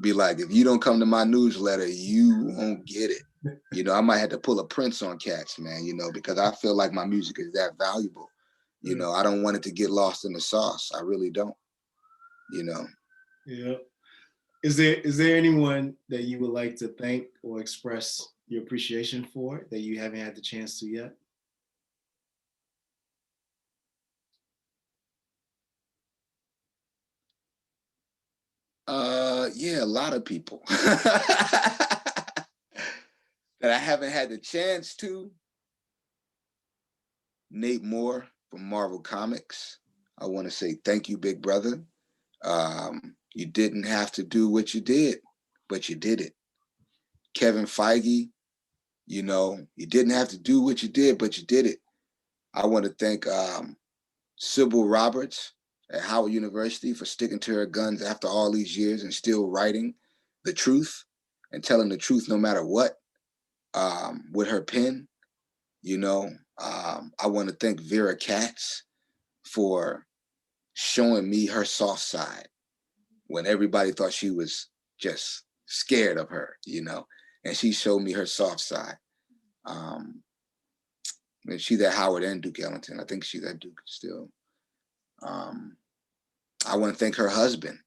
be like, if you don't come to my newsletter, you won't get it. You know, I might have to pull a Prince on cats, man, you know, because I feel like my music is that valuable. You know, I don't want it to get lost in the sauce. I really don't, you know. Yeah. Is there anyone that you would like to thank or express your appreciation for that you haven't had the chance to yet? Yeah, a lot of people that I haven't had the chance to. Nate Moore from Marvel Comics. I want to say thank you, big brother. You didn't have to do what you did, but you did it. Kevin Feige, you know, you didn't have to do what you did, but you did it. I want to thank Sybil Roberts at Howard University for sticking to her guns after all these years and still writing the truth and telling the truth no matter what, with her pen. You know, I want to thank Vera Katz for showing me her soft side when everybody thought she was just scared of her, you know, and she showed me her soft side. And she's at Howard and Duke Ellington. I think she's at Duke still. I want to thank her husband,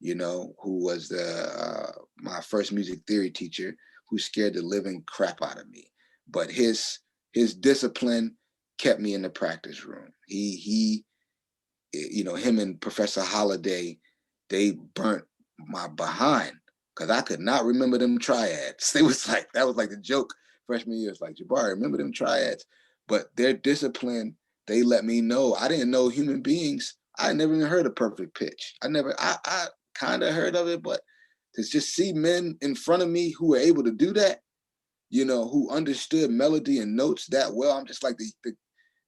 you know, who was my first music theory teacher, who scared the living crap out of me. But his discipline kept me in the practice room. He you know, him and Professor Holliday, they burnt my behind because I could not remember them triads. They was like, that was like the joke freshman year. It's like, Jabari, remember them triads? But their discipline, they let me know. I didn't know human beings. I never even heard of perfect pitch. I kind of heard of it, but to just see men in front of me who were able to do that, you know, who understood melody and notes that well, I'm just like,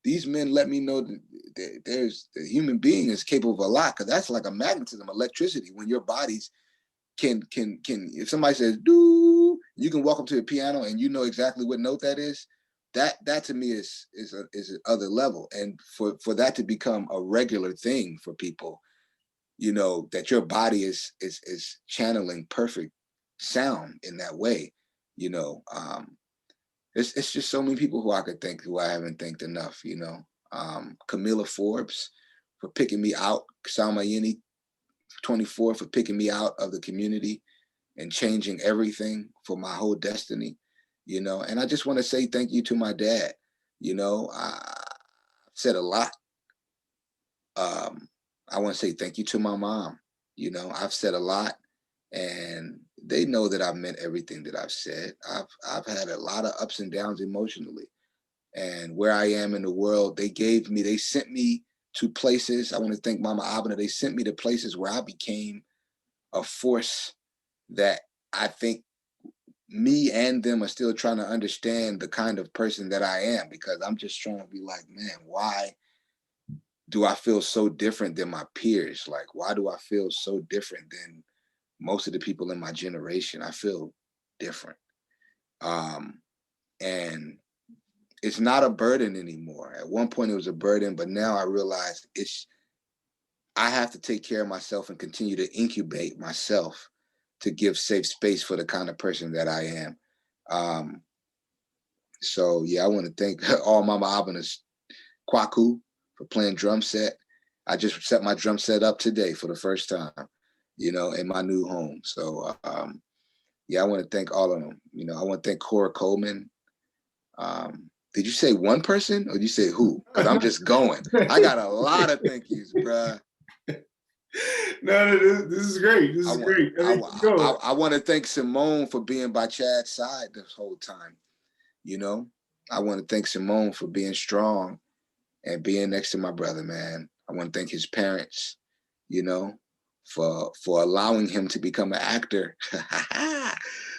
these men let me know that there's the human being is capable of a lot, because that's like a magnetism, electricity. When your bodies can if somebody says do, you can walk up to a piano and you know exactly what note that is. That to me is an other level, and for that to become a regular thing for people, you know, that your body is channeling perfect sound in that way, you know. It's just so many people who I could thank who I haven't thanked enough, you know. Camilla Forbes for picking me out, Salmayini 24 for picking me out of the community and changing everything for my whole destiny. you know, and I just want to say thank you to my dad. You know, I said a lot. I want to say thank you to my mom. You know, I've said a lot, and they know that I've meant everything that I've said. I've had a lot of ups and downs emotionally, and where I am in the world, they sent me to places. I want to thank Mama Abena. They sent me to places where I became a force that I think me and them are still trying to understand the kind of person that I am, because I'm just trying to be like, man, why do I feel so different than my peers? Like, why do I feel so different than most of the people in my generation? I feel different. Um, and it's not a burden anymore. At one point it was a burden, but now I realize I have to take care of myself and continue to incubate myself to give safe space for the kind of person that I am. So yeah, I want to thank all Mama Abena's Kwaku for playing drum set. I just set my drum set up today for the first time, you know, in my new home. So yeah, I want to thank all of them. You know, I want to thank Cora Coleman. Did you say one person or did you say who? Because I'm just going. I got a lot of thank yous, bruh. No, this is great. This is great. I want to thank Simone for being by Chad's side this whole time. You know, I want to thank Simone for being strong and being next to my brother, man. I want to thank his parents, you know, for allowing him to become an actor.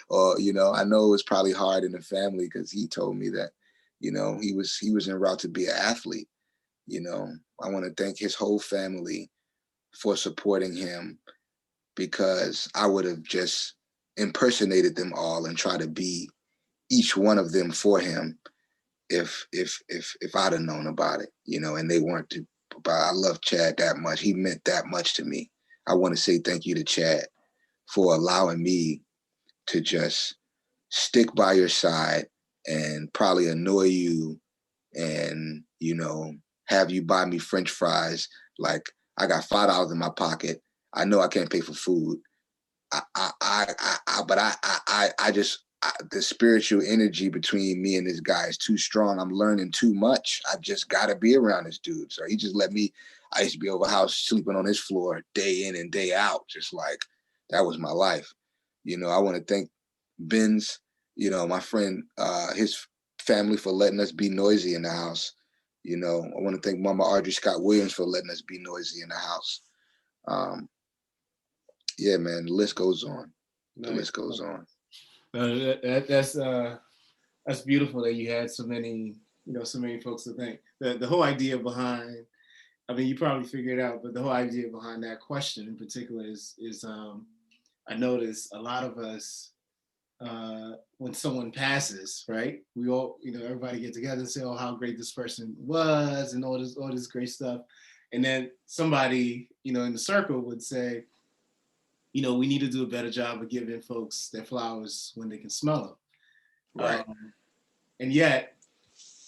Or, you know, I know it was probably hard in the family because he told me that, you know, he was en route to be an athlete. You know, I want to thank his whole family for supporting him, because I would have just impersonated them all and try to be each one of them for him if I'd have known about it, you know, and they weren't to. But I love Chad that much. He meant that much to me. I want to say thank you to Chad for allowing me to just stick by your side and probably annoy you and, you know, have you buy me French fries. Like, I got $5 in my pocket. I know I can't pay for food. The spiritual energy between me and this guy is too strong. I'm learning too much. I just got to be around this dude. So he just let me. I used to be over house sleeping on his floor day in and day out, just like that was my life. You know, I want to thank Ben's, you know, my friend, his family for letting us be noisy in the house. You know, I want to thank Mama Audrey Scott Williams for letting us be noisy in the house. Yeah, man, the list goes on. The list goes on. That's beautiful that you had so many, you know, so many folks to thank. The whole idea behind, I mean, you probably figured it out, but the whole idea behind that question in particular is I notice a lot of us, when someone passes, right? We all, you know, everybody get together and say, "Oh, how great this person was," and all this great stuff, and then somebody, you know, in the circle would say, you know, we need to do a better job of giving folks their flowers when they can smell them. Right. And yet,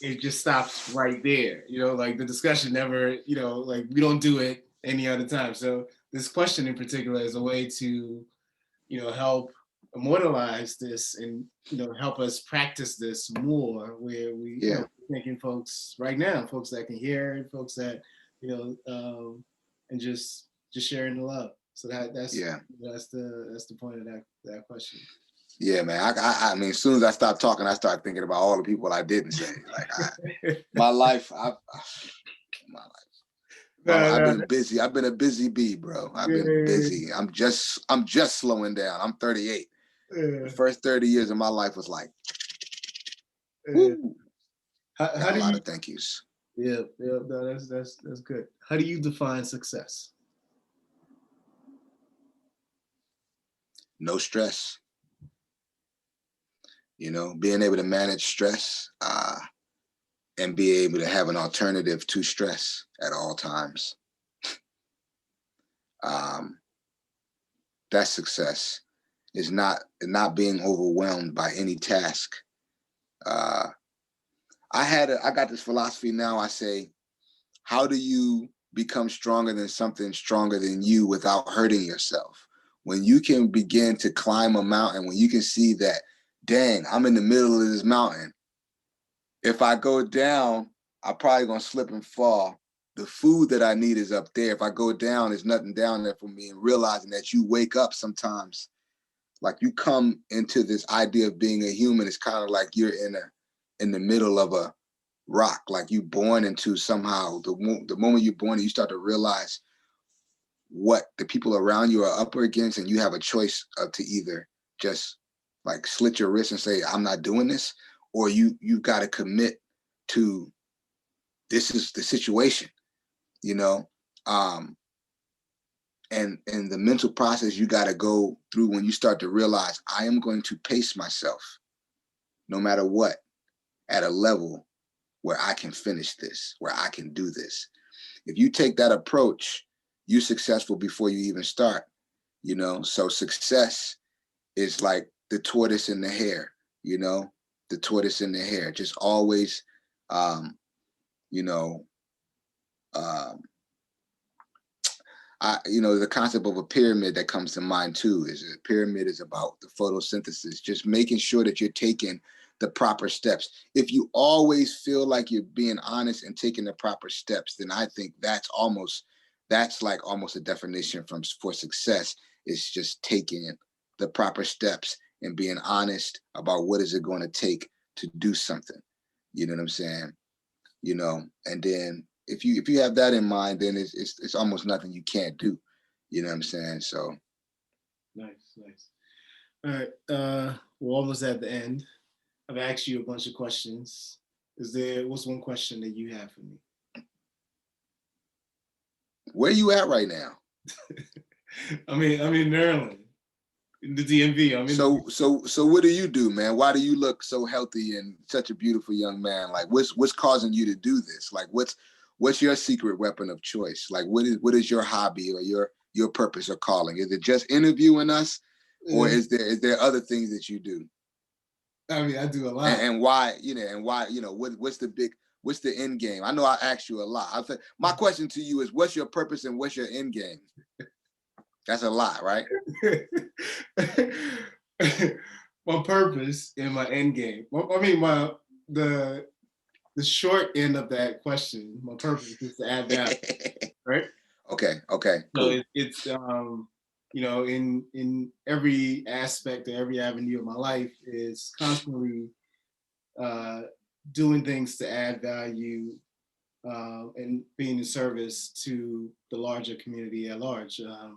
it just stops right there. You know, like the discussion never, you know, like we don't do it any other time. So this question in particular is a way to, you know, help immortalize this and, you know, help us practice this more where we, you know, thinking folks right now, folks that can hear it, folks that, you know, and just sharing the love. So that's the point of that question. Yeah, man. I mean, as soon as I stopped talking, I started thinking about all the people I didn't say. Like my life. I've been busy. I've been a busy bee, bro. I've been busy. I'm just slowing down. I'm 38. The first 30 years of my life was like, woo. How do you? A lot of thank yous. Yeah, no, that's good. How do you define success? No stress. You know, being able to manage stress and be able to have an alternative to stress at all times. That's success. Is not being overwhelmed by any task. I got this philosophy now. I say, how do you become stronger than something stronger than you without hurting yourself? When you can begin to climb a mountain, when you can see that dang, I'm in the middle of this mountain. If I go down, I'm probably gonna slip and fall. The food that I need is up there. If I go down, there's nothing down there for me. And realizing that you wake up sometimes, like you come into this idea of being a human, it's kind of like you're in the middle of a rock, like you born into somehow. The moment you're born, you start to realize what the people around you are up against, and you have a choice of to either just like slit your wrist and say, I'm not doing this, or you've got to commit to this is the situation, you know. And the mental process you got to go through when you start to realize I am going to pace myself no matter what at a level where I can finish this, where I can do this. If you take that approach, you're successful before you even start, you know. So success is like the tortoise and the hare, you know, the tortoise and the hare, just always, you know, um, the concept of a pyramid that comes to mind too is a pyramid is about the photosynthesis, just making sure that you're taking the proper steps. If you always feel like you're being honest and taking the proper steps, then I think that's like almost a definition for success. Is just taking the proper steps and being honest about what is it going to take to do something. You know what I'm saying? You know, and then if you have that in mind, then it's almost nothing you can't do. You know what I'm saying? So Nice. All right, we're almost at the end. I've asked you a bunch of questions. What's one question that you have for me? where you at right now? I'm in Maryland, in the DMV. So what do you do, man? Why do you look so healthy and such a beautiful young man? Like what's causing you to do this? Like what's your secret weapon of choice? Like what is your hobby or your purpose or calling? Is it just interviewing us, or is there other things that you do? I mean, I do a lot. And why, what's the end game? I know I asked you a lot. My question to you is, what's your purpose and what's your end game? That's a lot, right? My purpose and my end game. The short end of that question. My purpose is to add value, right? Okay. Cool. So it's in every aspect or every avenue of my life is constantly doing things to add value and being in service to the larger community at large. I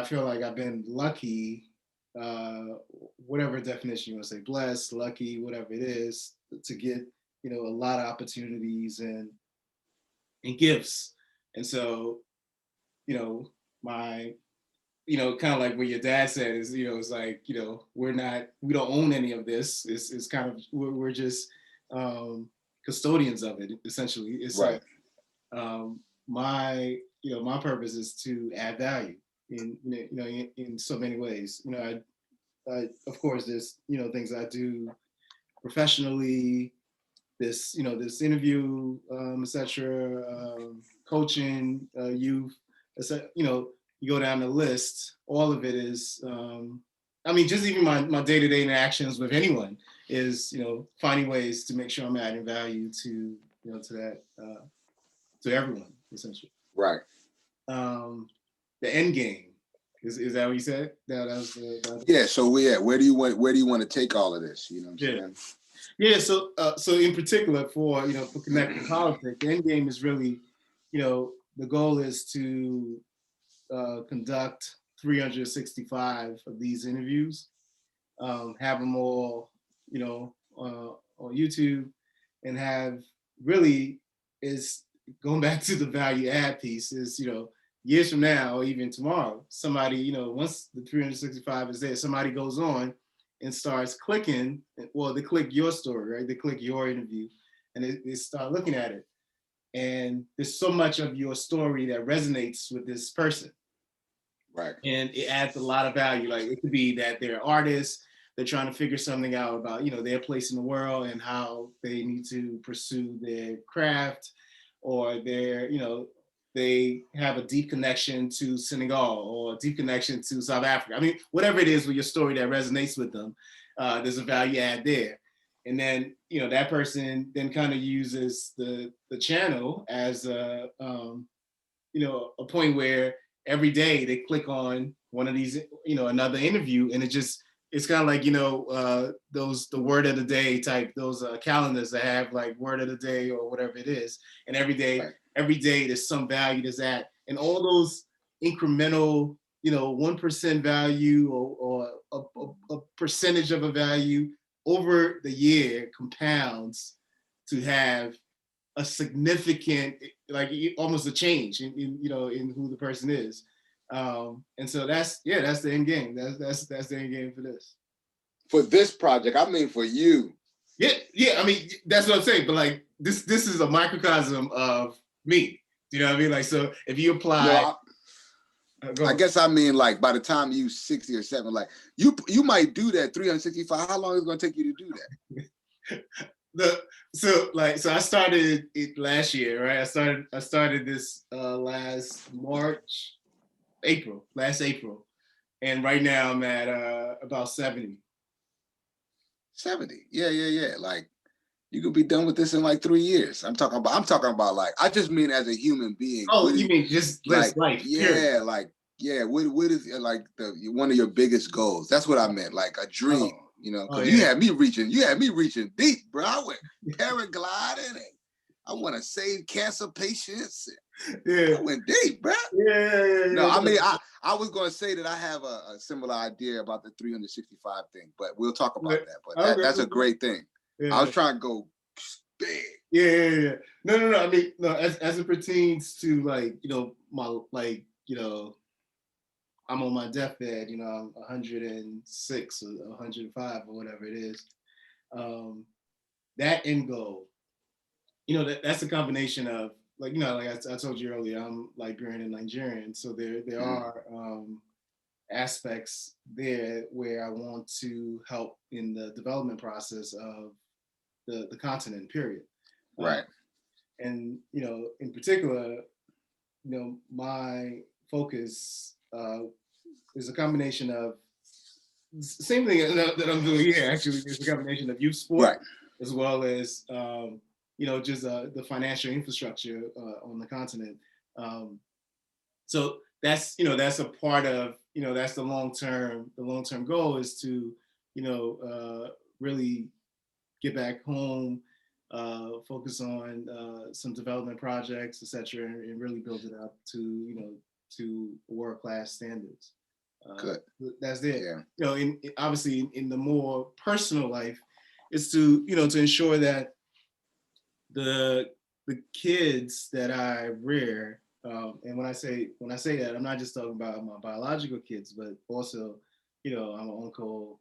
feel like I've been lucky, whatever definition you want to say, blessed, lucky, whatever it is, to get, a lot of opportunities and gifts. And so, my, kind of like what your dad said is, it's like, we don't own any of this. It's kind of, we're just custodians of it, essentially. It's right. My purpose is to add value in so many ways. I of course, there's things I do professionally, this interview, etc., coaching youth, etc. You go down the list. All of it is. Just even my day-to-day interactions with anyone is finding ways to make sure I'm adding value to to that to everyone, essentially. Right. The end game is that what you said? Yeah. So where do you want to take all of this? You know what I'm saying? Yeah. So in particular for connecting politics, the end game is really, the goal is to conduct 365 of these interviews, have them all, on YouTube, and have really is going back to the value add piece is, years from now or even tomorrow, somebody, once the 365 is there, somebody goes on and starts clicking, well, they click your story, right? They click your interview and they start looking at it. And there's so much of your story that resonates with this person. Right. And it adds a lot of value. Like it could be that they're artists, they're trying to figure something out about, their place in the world and how they need to pursue their craft, or they're, they have a deep connection to Senegal or a deep connection to South Africa. I mean, whatever it is with your story that resonates with them, there's a value add there. And then, that person then kind of uses the channel as a point where every day they click on one of these, another interview, and it's kind of like, the word of the day type, those calendars that have like word of the day or whatever it is. And every day, there's some value to that. And all those incremental, 1% value or a percentage of a value over the year compounds to have a significant, like almost a change in who the person is. And so that's the end game. That's the end game for this. For this project, I mean for you. Yeah. I mean, that's what I'm saying. But like this is a microcosm of me. You know what I mean? Like, so if you apply, I guess I mean like by the time you 60 or 7, like you might do that 365. How long is it gonna take you to do that? So I started it last year, right? I started this last April, and right now I'm at about 70. 70. Yeah. Like you could be done with this in like 3 years. I'm talking about like, I just mean as a human being. Oh, you mean just live life? Yeah, period. What is like one of your biggest goals? That's what I meant, like a dream. Because you had me reaching deep, bro. I went paragliding and I want to save cancer patients. Yeah. I went deep, bro. Yeah. No, I mean, I was going to say that I have a similar idea about the 365 thing, but we'll talk about that. But that's a great thing. Yeah. I was trying to go big. Yeah. No. I mean, no, as it pertains to like, I'm on my deathbed, I'm 106 or 105 or whatever it is. That end goal, that's a combination of like, like I told you earlier, I'm Liberian and Nigerian. So there are aspects there where I want to help in the development process of the continent, period. Right. And, in particular, my focus is a combination of same thing that I'm doing here. Actually, it's a combination of youth sport, right, as well as just the financial infrastructure on the continent. So that's a part of that's the long term goal is to really get back home, focus on some development projects, etc., and really build it up to world-class standards. Good. That's it. Yeah. Obviously in the more personal life, is to to ensure that the kids that I rear, and when I say that, I'm not just talking about my biological kids, but also I'm an uncle.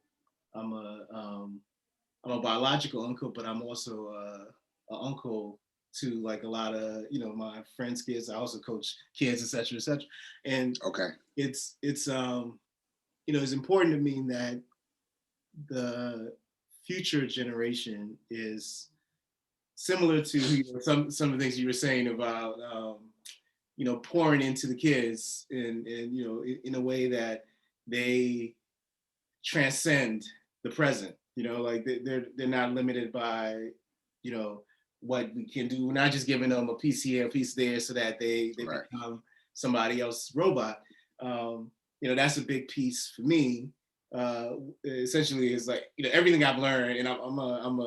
I'm a biological uncle, but I'm also an uncle to like a lot of my friends' kids. I also coach kids, etc., etc. And it's it's important to me that the future generation is similar to some of the things you were saying about pouring into the kids and in a way that they transcend the present. Like they're not limited by what we can do. We're not just giving them a piece here, a piece there, so that they right, become somebody else's robot. That's a big piece for me. Essentially, is like everything I've learned, and I'm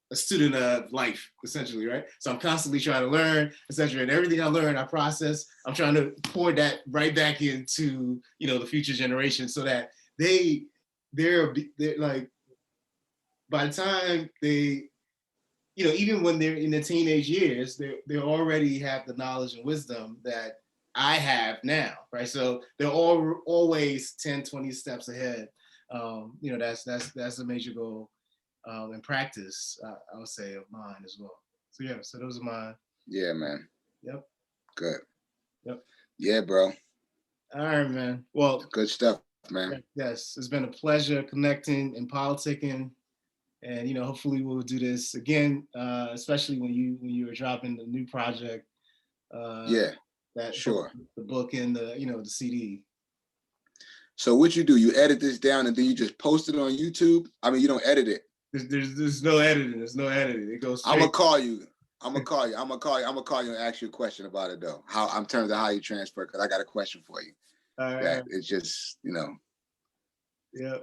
a student of life, essentially, right? So I'm constantly trying to learn, etc. And everything I learn, I process. I'm trying to pour that right back into the future generation, so that they're like, by the time they even when they're in the teenage years, they already have the knowledge and wisdom that I have now, right? So they're always 10, 20 steps ahead. That's a major goal in practice, I would say, of mine as well. So yeah, so those are my. Yeah, man. Yep. Good. Yep. Yeah, bro. All right, man. Well, good stuff, man. Yes, it's been a pleasure connecting and politicking. And hopefully we'll do this again, especially when you are dropping the new project Yeah, that sure. the book and the the CD. So what you do? You edit this down and then you just post it on YouTube. I mean, you don't edit it. There's no editing. There's no editing. It goes straight. I'm gonna call you. I'm gonna call you and ask you a question about it though. How in terms of how you transfer, because I got a question for you. All right. That it's just Yeah.